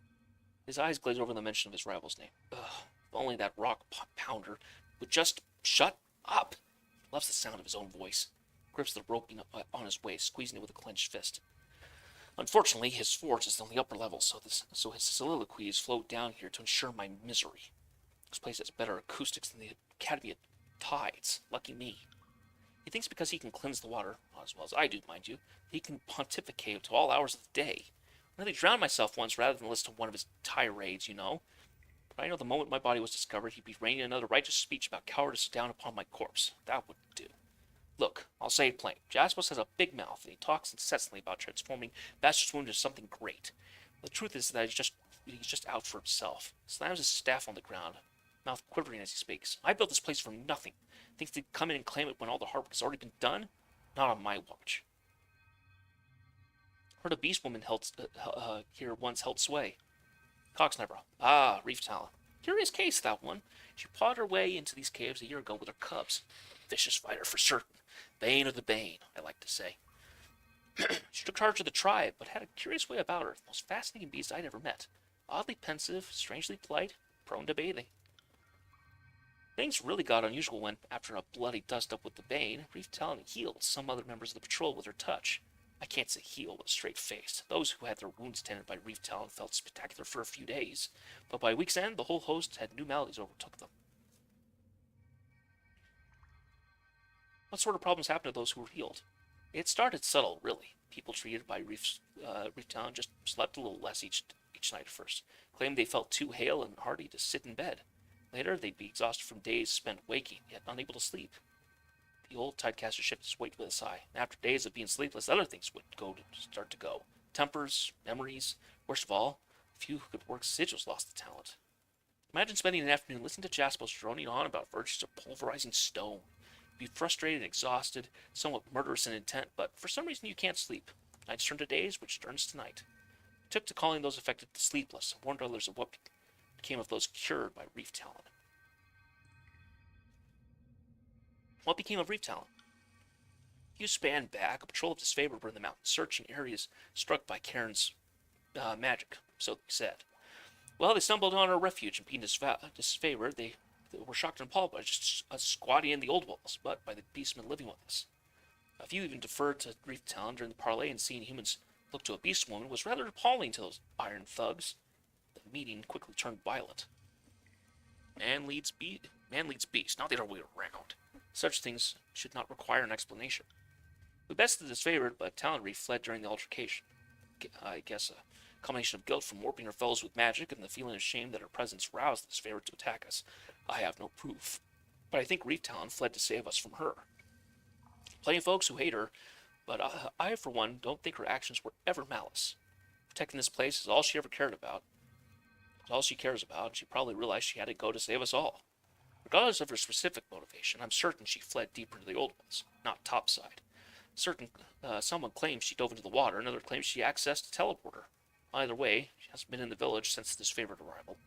His eyes glazed over the mention of his rival's name. Ugh, if only that rock pounder would just shut up. He loves the sound of his own voice. Grips the rope on his waist, squeezing it with a clenched fist. Unfortunately, his forge is on the upper level, so his soliloquies float down here to ensure my misery. This place has better acoustics than the Academy of Tides. Lucky me. He thinks because he can cleanse the water, not as well as I do, mind you, he can pontificate to all hours of the day. I nearly drowned myself once rather than listen to one of his tirades, you know. But I know the moment my body was discovered, he'd be raining another righteous speech about cowardice down upon my corpse. That wouldn't do. Look, I'll say it plain. Jaspos has a big mouth, and he talks incessantly about transforming Bastard's Wound into something great. The truth is that he's just out for himself. Slams his staff on the ground, mouth quivering as he speaks. I built this place for nothing. Thinks to come in and claim it when all the hard work has already been done? Not on my watch. Heard a beast woman here once held sway. Cocksnapper. Ah, Reef Talon. Curious case, that one. She pawed her way into these caves a year ago with her cubs. Vicious fighter for certain. Bane of the Bane, I like to say. She took charge of the tribe, but had a curious way about her. The most fascinating beast I'd ever met. Oddly pensive, strangely polite, prone to bathing. Things really got unusual when, after a bloody dust-up with the Bane, Reef Talon healed some other members of the patrol with her touch. I can't say heal with a straight face. Those who had their wounds tended by Reef Talon felt spectacular for a few days, but by week's end, the whole host had new maladies overtook them. What sort of problems happened to those who were healed? It started subtle, really. People treated by Reef Talon just slept a little less each night at first. Claimed they felt too hale and hearty to sit in bed. Later, they'd be exhausted from days spent waking, yet unable to sleep. The old Tidecaster shifted his weight with a sigh, and after days of being sleepless, other things would start to go. Tempers, memories, worst of all, a few who could work sigils lost the talent. Imagine spending an afternoon listening to Jaspos droning on about virtues of pulverizing stone. You'd be frustrated and exhausted, somewhat murderous in intent, but for some reason you can't sleep. Nights turn to days, which turns to night. It took to calling those affected the sleepless, and warned others of what became of those cured by Reef Talon. What became of Reef Talon? A few span back, a patrol of disfavor were in the mountains, searching areas struck by Karen's magic, so they said. Well, they stumbled on our refuge, and being disfavor, they were shocked and appalled by just us squatting in the old walls, but by the beastmen living with us. A few even deferred to Reef Talon during the parley, and seeing humans look to a beast woman was rather appalling to those iron thugs. The meeting quickly turned violent. Man leads beast, not the other way around. Such things should not require an explanation. We bested disfavored, but Talon Reef fled during the altercation. I guess a combination of guilt from warping her fellows with magic and the feeling of shame that her presence roused the disfavored to attack us. I have no proof, but I think Reef Talon fled to save us from her. Plenty of folks who hate her, but I, for one, don't think her actions were ever malice. Protecting this place is all she ever cared about. It's all she cares about, and she probably realized she had to go to save us all. Regardless of her specific motivation, I'm certain she fled deeper into the old ones, not topside. Someone claims she dove into the water, another claims she accessed a teleporter. Either way, she hasn't been in the village since this favored arrival.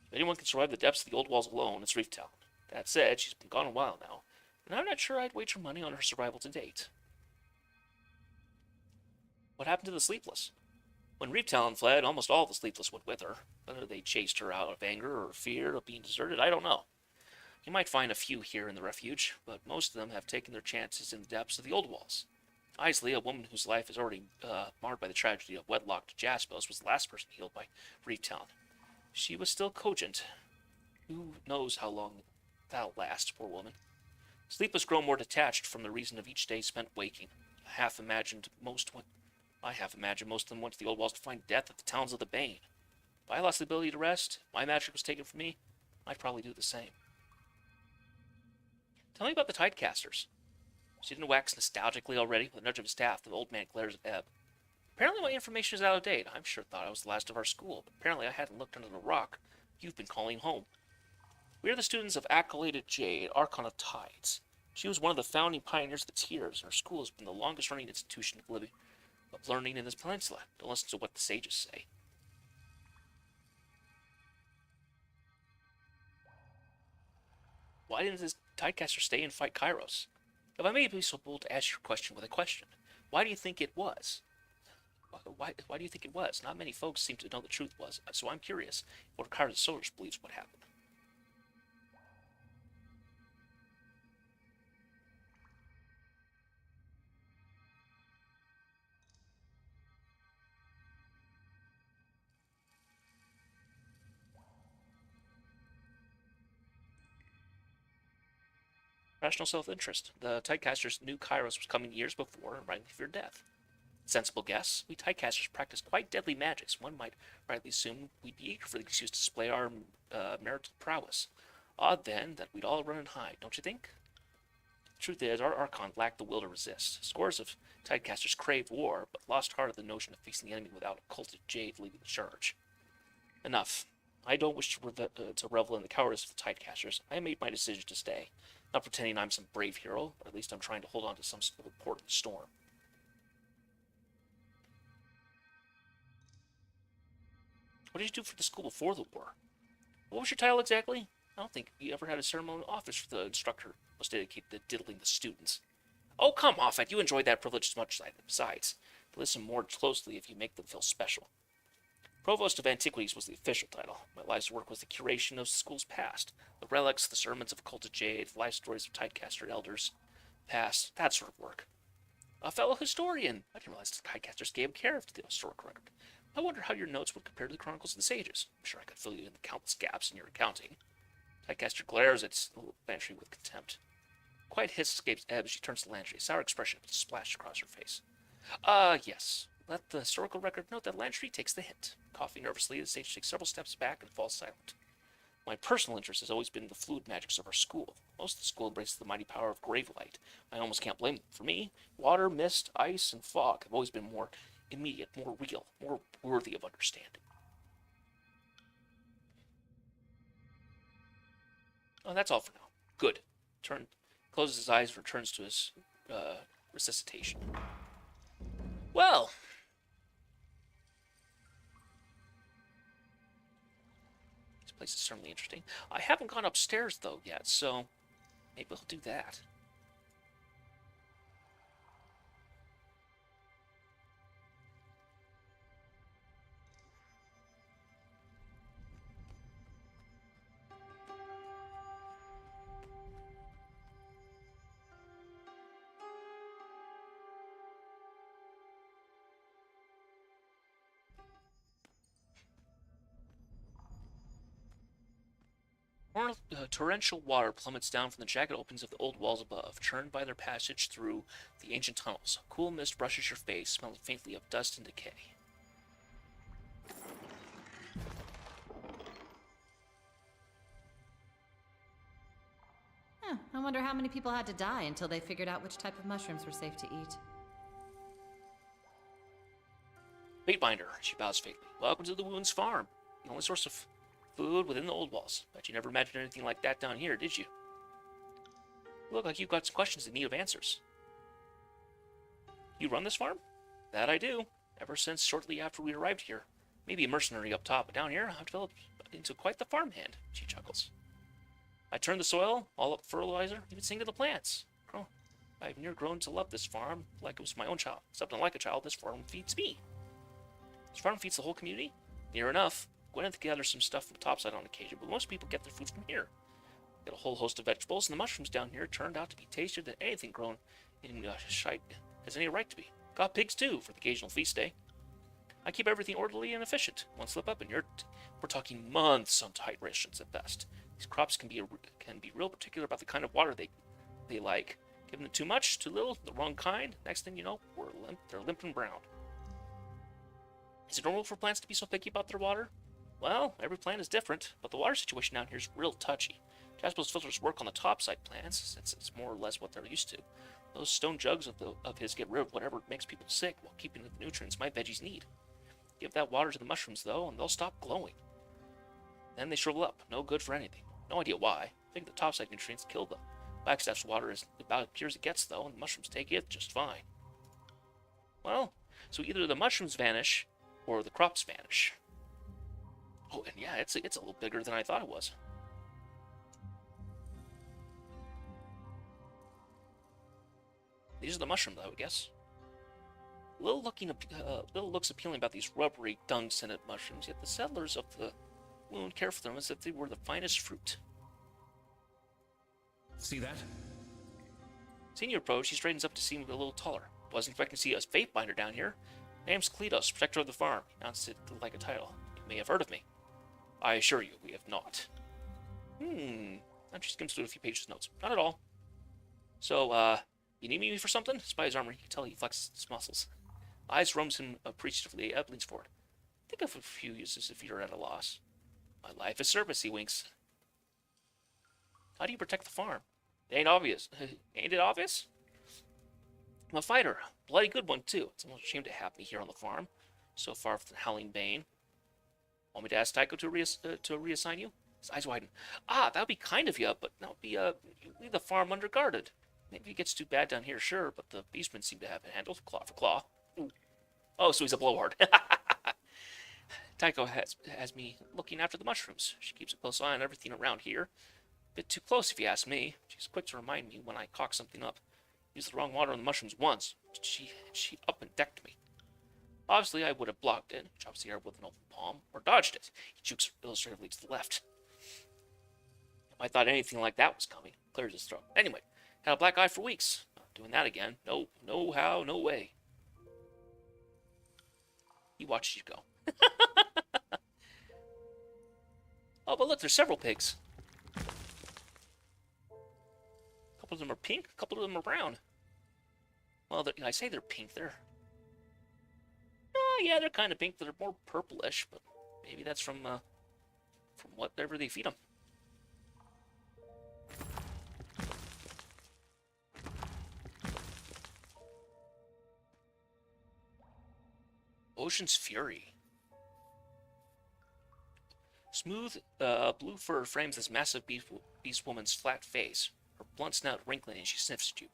If anyone can survive the depths of the old walls alone, it's Reef Talon. That said, she's been gone a while now, and I'm not sure I'd wager money on her survival to date. What happened to the Sleepless? When Reaptown fled, almost all the Sleepless went with her. Whether they chased her out of anger or fear of being deserted, I don't know. You might find a few here in the refuge, but most of them have taken their chances in the depths of the old walls. Isley, a woman whose life is already marred by the tragedy of wedlock to Jaspos, was the last person healed by Reaptown. She was still cogent. Who knows how long that'll last, poor woman. Sleep has grown more detached from the reason of each day spent waking. I half imagined most of them went to the old walls to find death at the towns of the Bane. If I lost the ability to rest, my magic was taken from me, I'd probably do the same. Tell me about the Tidecasters. She didn't wax nostalgically already. With a nudge of his staff, the old man glares at Ebb. Apparently my information is out of date. I'm sure thought I was the last of our school, but apparently I hadn't looked under the rock you've been calling home. We are the students of Accoladed Jade, Archon of Tides. She was one of the founding pioneers of the Tears, and her school has been the longest-running institution of learning in this peninsula. Don't listen to what the sages say. Why didn't this Tidecaster stay and fight Kairos? If I may be so bold to ask your question with a question, why do you think it was? Why do you think it was? Not many folks seem to know the truth was, so I'm curious what Kairos Solars believes would happen. Rational self-interest. The Tidecasters knew Kairos was coming years before and rightly feared death. Sensible guess. We Tidecasters practice quite deadly magics. One might rightly assume we'd be eager for the excuse to display our marital prowess. Odd, then, that we'd all run and hide, don't you think? The truth is, our Archon lacked the will to resist. Scores of Tidecasters craved war, but lost heart at the notion of facing the enemy without a culted Jade leading the charge. Enough. I don't wish to revel in the cowardice of the Tidecasters. I made my decision to stay. Not pretending I'm some brave hero, or at least I'm trying to hold on to some support in the storm. What did you do for the school before the war? What was your title exactly? I don't think you ever had a ceremonial office for the instructor was dedicated to diddling the students. Oh, come off it. You enjoyed that privilege as much as I did. Besides, they listen more closely if you make them feel special. Provost of Antiquities was the official title. My life's work was the curation of the school's past. The relics, the sermons of Occulted Jade, the life stories of Tidecaster elders. Past, that sort of work. A fellow historian! I didn't realize the Tidecasters gave care to the historic record. I wonder how your notes would compare to the Chronicles of the Sages. I'm sure I could fill you in the countless gaps in your accounting. Tidecaster glares at Landry with contempt. Quiet hiss escapes Ebb as she turns to Landry, a sour expression splashed across her face. Yes. Let the historical record note that Landry takes the hint. Coughing nervously, the sage takes several steps back and falls silent. My personal interest has always been in the fluid magics of our school. Most of the school embraces the mighty power of grave light. I almost can't blame them. For me, water, mist, ice, and fog have always been more immediate, more real, more worthy of understanding. Oh, that's all for now. Good. Closes his eyes and returns to his resuscitation. Well, this place is certainly interesting. I haven't gone upstairs, though, yet, so maybe I'll do that. Torrential water plummets down from the jagged openings of the old walls above, churned by their passage through the ancient tunnels. Cool mist brushes your face, smelling faintly of dust and decay. I wonder how many people had to die until they figured out which type of mushrooms were safe to eat. Baitbinder, she bows faintly. Welcome to the Wounds Farm, the only source of food within the old walls. Bet you never imagined anything like that down here, did you? You look like you've got some questions in need of answers. You run this farm? That I do. Ever since shortly after we arrived here. Maybe a mercenary up top, but down here I've developed into quite the farmhand, she chuckles. I turn the soil, all up fertilizer, even sing to the plants. Oh, I've near grown to love this farm like it was my own child. Except unlike a child, this farm feeds me. This farm feeds the whole community? Near enough. Gwyneth gathers some stuff from topside on occasion, but most people get their food from here. Get a whole host of vegetables, and the mushrooms down here turned out to be tastier than anything grown in shite has any right to be. Got pigs too, for the occasional feast day. I keep everything orderly and efficient. One slip up and we're talking months on tight rations at best. These crops can be real particular about the kind of water they like. Giving it too much, too little, the wrong kind. Next thing you know, they're limp and brown. Is it normal for plants to be so picky about their water? Well, every plant is different, but the water situation down here is real touchy. Jasper's filters work on the topside plants, since it's more or less what they're used to. Those stone jugs of his get rid of whatever makes people sick while keeping the nutrients my veggies need. Give that water to the mushrooms, though, and they'll stop glowing. Then they shrivel up, no good for anything. No idea why. I think the topside nutrients kill them. Wagstaff's water is about as pure as it gets, though, and the mushrooms take it just fine. Well, so either the mushrooms vanish, or the crops vanish. Oh, and yeah, it's a little bigger than I thought it was. These are the mushrooms, I would guess. Little looks appealing about these rubbery, dung-scented mushrooms, yet the settlers of the wound care for them as if they were the finest fruit. See that? Seeing you approach, he straightens up to seem a little taller. Wasn't expecting to see a fate binder down here. Name's Kledos, protector of the farm. He announced it like a title. You may have heard of me. I assure you, we have not. And she skims through a few pages of notes. Not at all. So, you need me for something? By his armor, you can tell he flexes his muscles. Eyes roams him appreciatively. Leans forward. Think of a few uses if you're at a loss. My life is service, he winks. How do you protect the farm? It ain't obvious. Ain't it obvious? I'm a fighter. Bloody good one, too. It's almost a shame to have me here on the farm. So far from the howling bane. Want me to ask Tycho to reassign you? His eyes widen. That would be kind of you, but that would be, you leave the farm underguarded. Maybe it gets too bad down here, sure, but the beastmen seem to have it handled claw for claw. Ooh. Oh, so he's a blowhard. Tycho has me looking after the mushrooms. She keeps a close eye on everything around here. A bit too close, if you ask me. She's quick to remind me when I cock something up. Used the wrong water on the mushrooms once. She up and decked me. Obviously, I would have blocked it, chops the air with an open palm, or dodged it. He jukes illustratively to the left. If I thought anything like that was coming, clears his throat. Anyway, had a black eye for weeks. Not doing that again. No how, no way. He watches you go. Oh, but look, there's several pigs. A couple of them are pink, a couple of them are brown. Well, I say they're pink, yeah, they're kind of pink. They're more purplish, but maybe that's from whatever they feed them. Ocean's Fury. Smooth, blue fur frames this massive beast woman's flat face, her blunt snout wrinkling as she sniffs at you.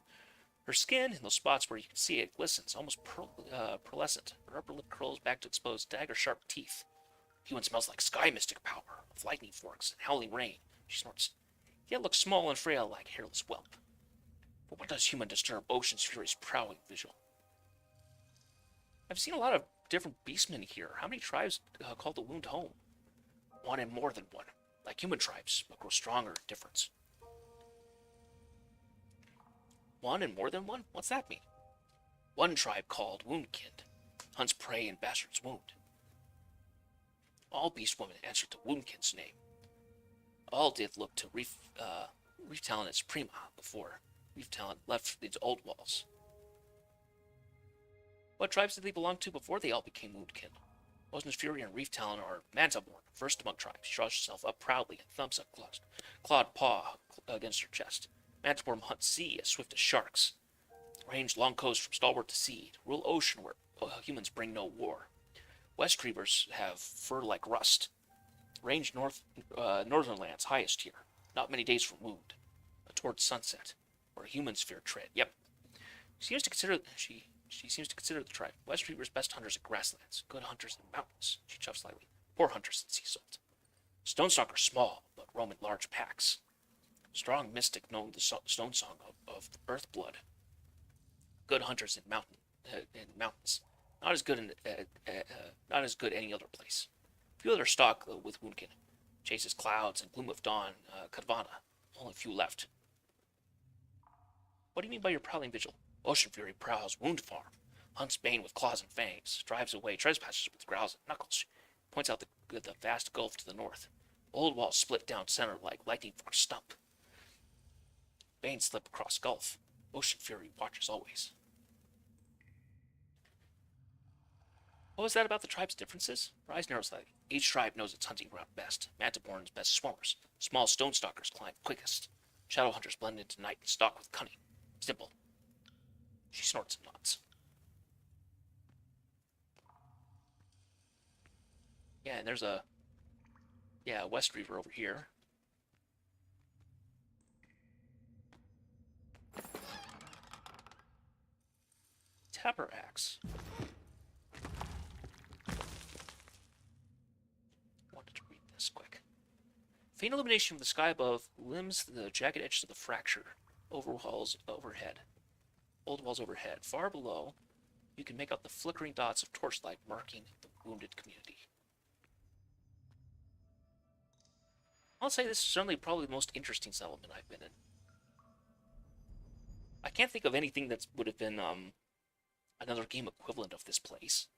Her skin, in those spots where you can see it, glistens, almost pearlescent. Her upper lip curls back to expose dagger-sharp teeth. Human smells like sky mystic power, of lightning forks and howling rain. She snorts, yet looks small and frail like a hairless whelp. But what does human disturb Ocean's Fury's prowling vigil? I've seen a lot of different beastmen here. How many tribes call the wound home? One and more than one, like human tribes, but grow stronger in difference. One and more than one? What's that mean? One tribe called Woundkind hunts prey in Bastard's Wound. All beast women answered to Woundkind's name. All did look to Reef Talon as Prima before Reef Talon left its old walls. What tribes did they belong to before they all became Woundkind? Ocean's Fury and Reef Talon are Mantaborn, first among tribes. She draws herself up proudly and thumps a clawed paw against her chest. Mantaborn hunt sea as swift as sharks. Range long coast from stalwart to sea. Rule ocean where humans bring no war. West Reavers have fur like rust. Range northern lands highest here. Not many days from Wound. Towards sunset, where humans fear tread. Yep. She seems to consider the tribe. West Reavers best hunters at grasslands. Good hunters in mountains. She chuffs slightly. Poor hunters in sea salt. Stonestalk are small, but roam in large packs. Strong mystic known the stone song of Earth Blood. Good hunters in mountains. Not as good not as good any other place. Few other stock though, with Woundkin. Chases Clouds and Gloom of Dawn, Kadvana. Only few left. What do you mean by your prowling vigil? Ocean Fury prowls Wound Farm. Hunts Bane with claws and fangs. Drives away trespassers with growls and knuckles. Points out the vast gulf to the north. Old walls split down center like lightning fork stump. Bane slip across gulf. Ocean Fury watches always. What was that about the tribe's differences? Her eyes narrow slightly. Each tribe knows its hunting ground best. Mantiborns best swarmers. Small stone stalkers climb quickest. Shadow hunters blend into night and stalk with cunning. Simple. She snorts and nods. Yeah, and there's a West Reaver over here. Tapper axe. Wanted to read this quick. Faint illumination from the sky above limns the jagged edges of the fracture. Old walls overhead. Far below, you can make out the flickering dots of torchlight marking the wounded community. I'll say this is certainly probably the most interesting settlement I've been in. I can't think of anything that would have been another game equivalent of this place.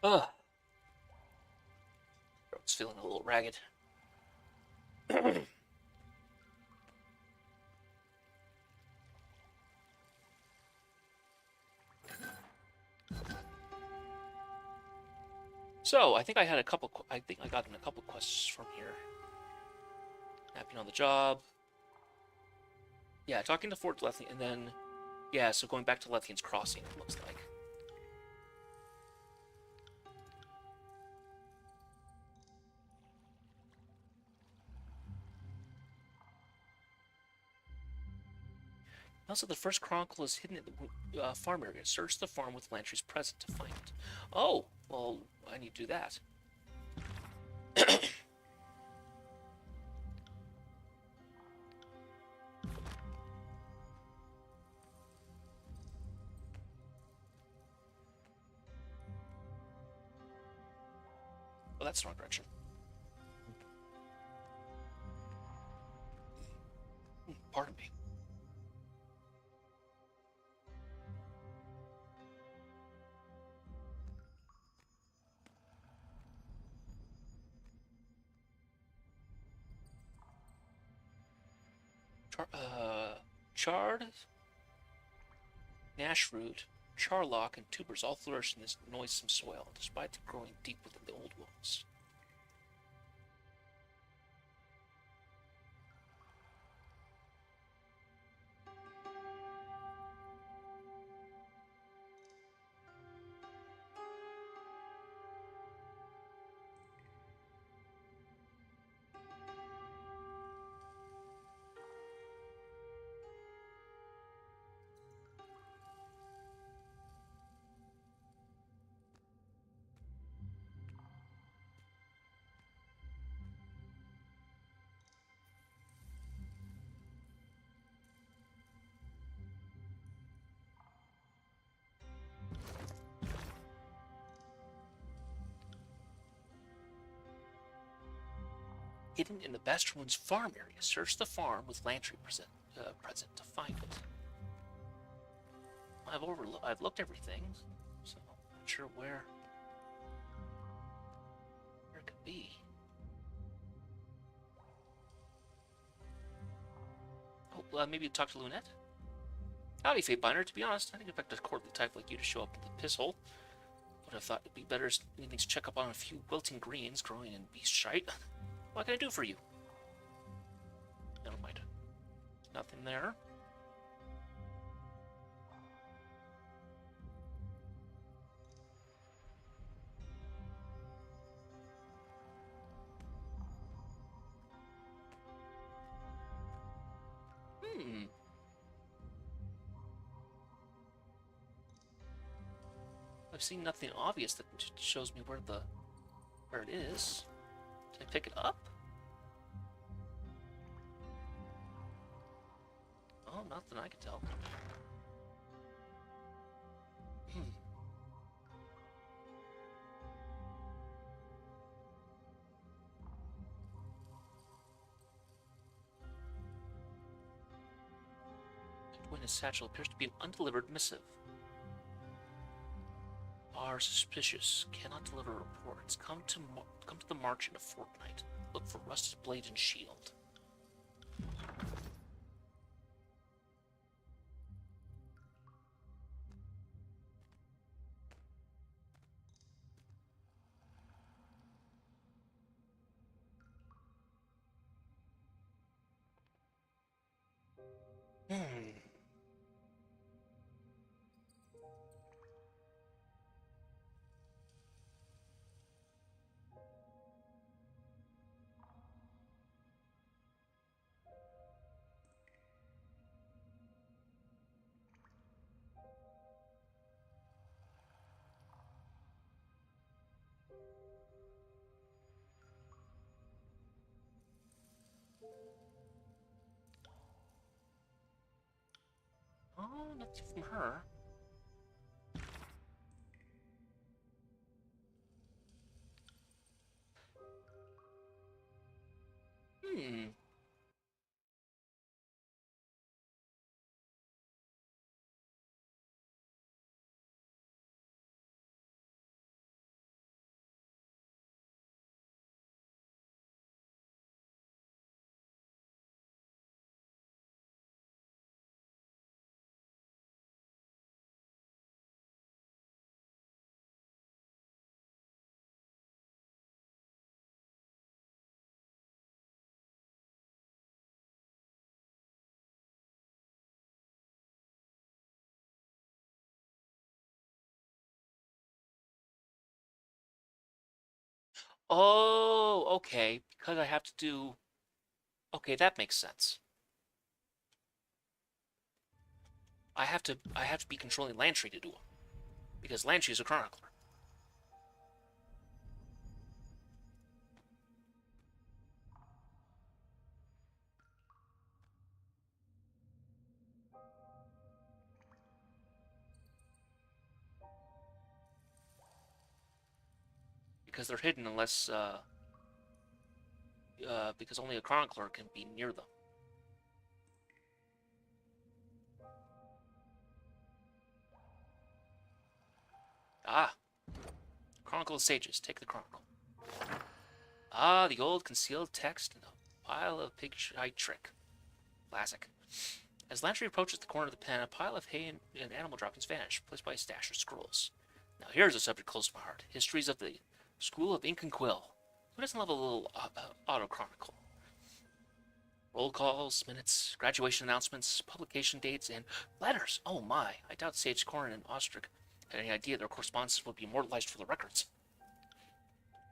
Ugh. Throat's feeling a little ragged. So, I think I got in a couple quests from here. Napping on the job. Yeah, talking to Fort Lethian, and then... Yeah, so going back to Lethian's Crossing, it looks like. Also, the first chronicle is hidden in the farm area. Search the farm with Lantry's present to find it. Oh, well, I need to do that. Oh, that's the wrong direction. Pardon me. Chard, Nashroot, Charlock, and tubers all flourish in this noisome soil, despite growing deep within the old walls. Hidden in the Best Ruins farm area. Search the farm with Lantry present to find it. I've looked everything, so I'm not sure where it could be. Oh, maybe talk to Lunette? Howdy, Fatebinder. To be honest, I didn't expect a courtly type like you to show up in the piss hole. Would have thought it'd be better as anything to check up on a few wilting greens growing in beast shite. What can I do for you? Never mind. Nothing there. I've seen nothing obvious that shows me where it is. Did I pick it up? Oh, nothing I can tell. When his satchel appears to be an undelivered missive. Are suspicious. Cannot deliver reports. Come to the march in a fortnight. Look for rusted blade and shield. Oh, nothing from her. Oh, okay. Because I have to do... Okay, that makes sense. I have to be controlling Lantry to do them. Because Lantry is a chronicler. Because they're hidden unless, because only a chronicler can be near them. Ah. Chronicle of Sages. Take the Chronicle. Ah, the old concealed text in a pile of pig-shite trick. Classic. As Lantry approaches the corner of the pen, a pile of hay and animal droppings vanish, placed by a stash of scrolls. Now here's a subject close to my heart. Histories of the School of Ink and Quill. Who doesn't love a little auto-chronicle? Roll calls, minutes, graduation announcements, publication dates, and letters. Oh my, I doubt Sage Corrin and Ostrich had any idea their correspondence would be immortalized for the records.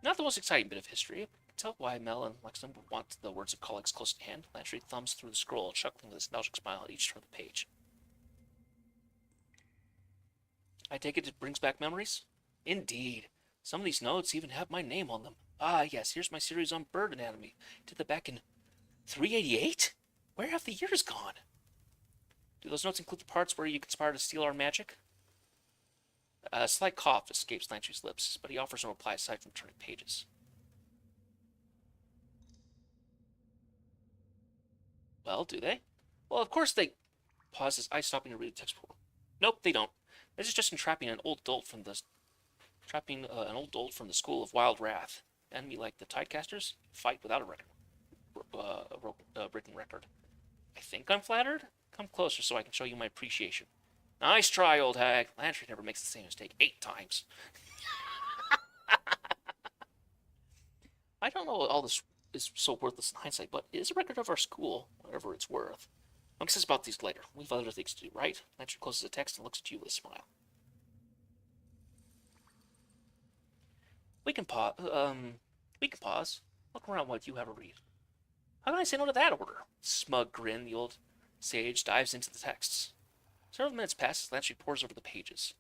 Not the most exciting bit of history. I can tell why Mel and Lexington would want the words of colleagues close at hand. Lantry thumbs through the scroll, chuckling with a nostalgic smile at each turn of the page. I take it brings back memories? Indeed. Some of these notes even have my name on them. Ah, yes, here's my series on bird anatomy. Did that back in 388? Where have the years gone? Do those notes include the parts where you conspire to steal our magic? A slight cough escapes Lantry's lips, but he offers no reply aside from turning pages. Well, do they? Well, of course they... Pauses, eye stopping to read the text. Nope, they don't. This is just entrapping an old dolt from the... School of Wild Wrath. Enemy like the Tidecasters fight without a written record. I think I'm flattered? Come closer so I can show you my appreciation. Nice try, old hag. Lantry never makes the same mistake 8 times. I don't know what all this is so worthless in hindsight, but it is a record of our school, whatever it's worth. I'll discuss about these later. We've other things to do, right? Lantry closes the text and looks at you with a smile. We can pause. Look around what you have to read. How can I say no to that order? Smug grin, the old sage dives into the texts. Several minutes pass as Lantry pores over the pages.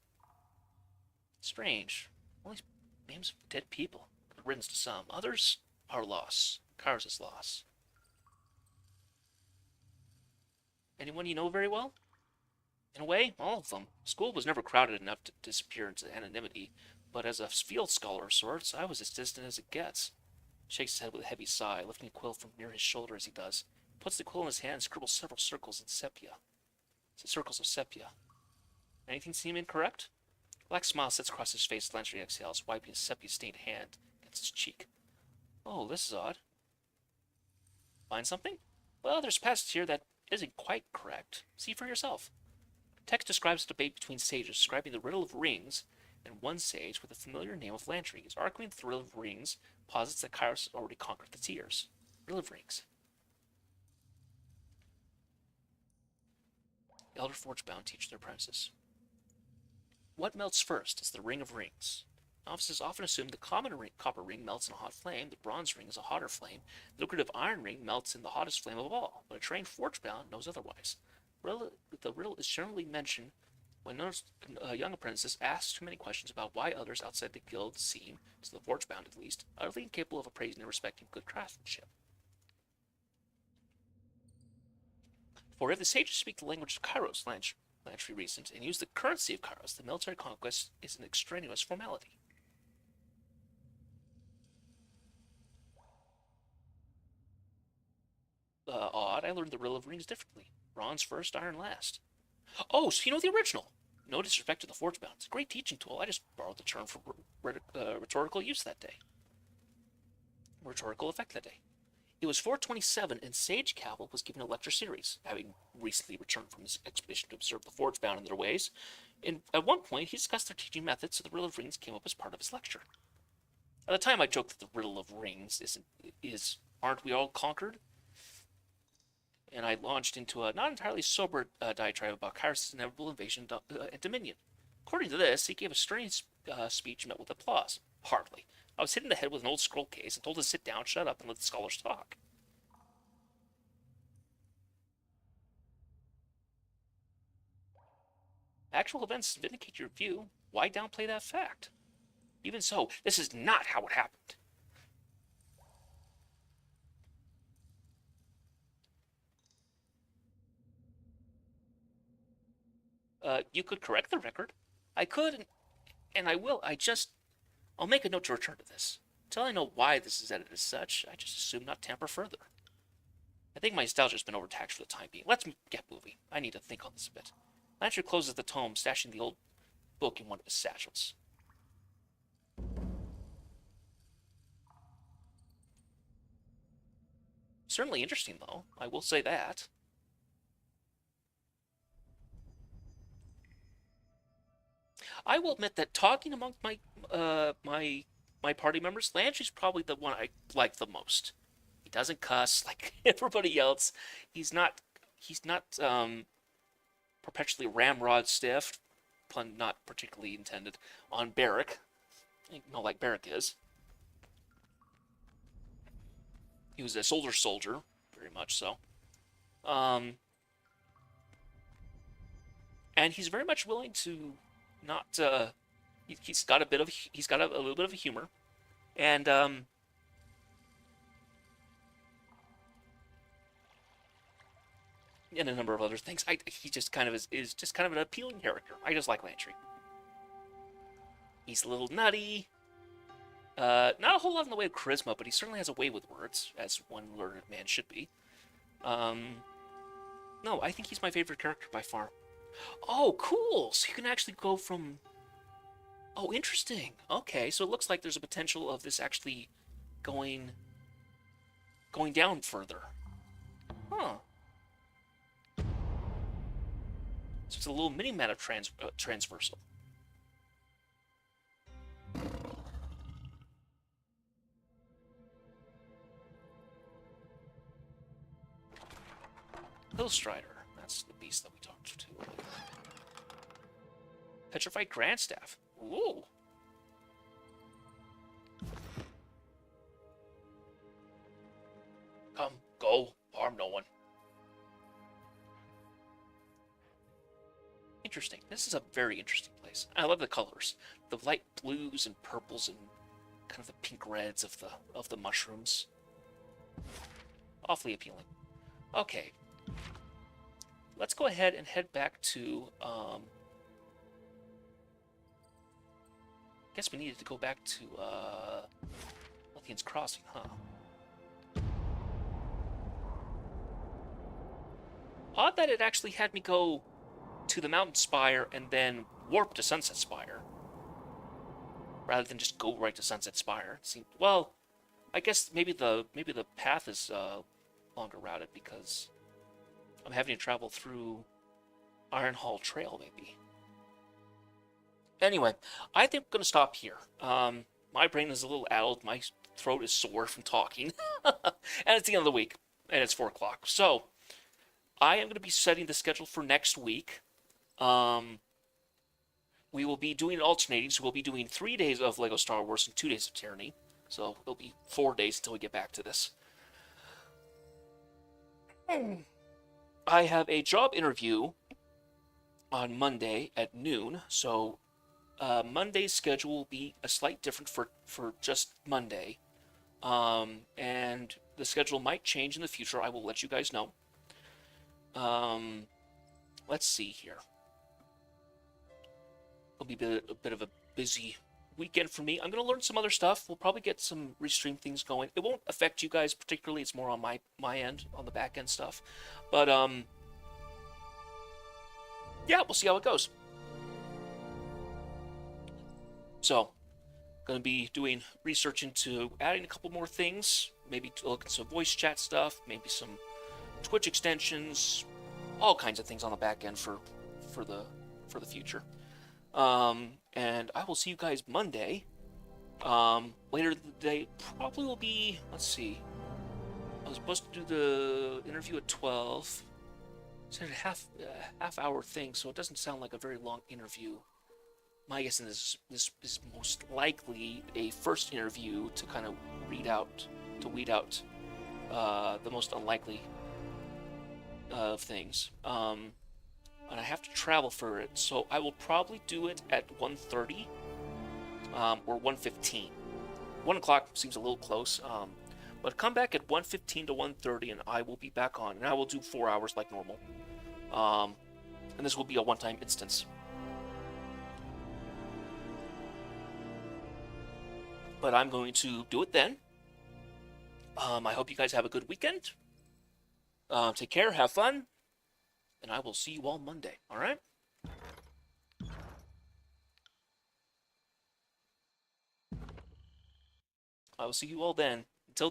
Strange. All these names of dead people. Good riddance to some. Others are loss. Kairos' loss. Anyone you know very well? In a way, all of them. School was never crowded enough to disappear into anonymity, but as a field scholar of sorts, I was as distant as it gets. Shakes his head with a heavy sigh, lifting a quill from near his shoulder as he does. Puts the quill in his hand and scribbles several circles in sepia. Circles of sepia. Anything seem incorrect? A black smile sits across his face, Lantry exhales, wiping his sepia-stained hand against his cheek. Oh, this is odd. Find something? Well, there's a passage here that isn't quite correct. See for yourself. Text describes a debate between sages describing the riddle of rings, and one sage with a familiar name of Lantry is arguing that the riddle of rings posits that Kairos has already conquered the tears. Riddle of rings. The Elder Forgebound teach their apprentices. What melts first is the ring of rings. Novices often assume the common copper ring melts in a hot flame, the bronze ring is a hotter flame, the lucrative iron ring melts in the hottest flame of all, but a trained forgebound knows otherwise. The riddle is generally mentioned when young apprentices ask too many questions about why others outside the guild seem, to the forgebound at least, utterly incapable of appraising and respecting good craftsmanship. For if the sages speak the language of Kairos, Lantry reasoned, and use the currency of Kairos, the military conquest is an extraneous formality. Odd, I learned the riddle of rings differently. Bronze first, iron last. Oh, so you know the original. No disrespect to the forgebound. It's a great teaching tool. I just borrowed the term for rhetorical use that day. Rhetorical effect that day. It was 427, and Sage Cavill was given a lecture series, having recently returned from his expedition to observe the forgebound and their ways. And at one point, he discussed their teaching methods, so the riddle of rings came up as part of his lecture. At the time, I joked that the riddle of rings aren't we all conquered? And I launched into a not entirely sober diatribe about Kairos' inevitable invasion and dominion. According to this, he gave a strange speech met with applause. Hardly. I was hit in the head with an old scroll case and told to sit down, shut up, and let the scholars talk. Actual events vindicate your view. Why downplay that fact? Even so, this is not how it happened. You could correct the record. I could, and I will. I'll make a note to return to this. Until I know why this is edited as such, I just assume not tamper further. I think my nostalgia's been overtaxed for the time being. Let's get moving. I need to think on this a bit. Lantry closes the tome, stashing the old book in one of his satchels. Certainly interesting, though. I will say that. I will admit that talking among my party members, Lantry's probably the one I like the most. He doesn't cuss like everybody else. He's not perpetually ramrod stiff, pun not particularly intended, on Barrack. Not like Barrack is. He was a soldier, very much so. And he's very much willing to not. He's got a little bit of a humor, and and a number of other things. He just kind of is just kind of an appealing character. I just like Lantry. He's a little nutty. Not a whole lot in the way of charisma, but he certainly has a way with words, as one learned man should be. No, I think he's my favorite character by far. Oh, cool! So you can actually go from... Oh, interesting. Okay, so it looks like there's a potential of this actually going down further. Huh. So it's a little mini-map of transversal. Hillstrider. That's the beast that we talked to earlier. Petrified Grandstaff. Ooh. Come, go, harm no one. interesting. This is a very interesting place. I love the colors. The light blues and purples and kind of the pink reds of the mushrooms. Awfully appealing. Okay. Let's go ahead and head back to, guess we needed to go back to, Lithian's Crossing, huh? Odd that it actually had me go to the Mountain Spire and then warp to Sunset Spire, rather than just go right to Sunset Spire. It seemed, well, I guess maybe the path is longer routed because I'm having to travel through Iron Hall Trail, maybe. Anyway, I think I'm going to stop here. My brain is a little addled. My throat is sore from talking. And it's the end of the week. And it's 4 o'clock. So, I am going to be setting the schedule for next week. We will be doing alternating. So, we'll be doing 3 days of LEGO Star Wars and 2 days of Tyranny. So, it'll be 4 days until we get back to this. I have a job interview on Monday at noon. So, Monday's schedule will be a slight different for just Monday. And the schedule might change in the future. I will let you guys know. Let's see here. It'll be a bit of a busy weekend for me. I'm going to learn some other stuff. We'll probably get some restream things going. It won't affect you guys particularly. It's more on my end, on the back end stuff. But, yeah, we'll see how it goes. So, going to be doing research into adding a couple more things. Maybe to look at some voice chat stuff. Maybe some Twitch extensions. All kinds of things on the back end for the future. And I will see you guys Monday. Later in the day probably will be, let's see. I was supposed to do the interview at 12. It's a half hour thing, so it doesn't sound like a very long interview. My guess is this is most likely a first interview to kind of weed out the most unlikely of things. And I have to travel for it, so I will probably do it at 1:30 or 1:15. 1 o'clock seems a little close, but come back at 1:15 to 1:30 and I will be back on, and I will do 4 hours like normal. And this will be a one-time instance. But I'm going to do it then. I hope you guys have a good weekend. Take care, have fun, and I will see you all Monday, alright? I will see you all then.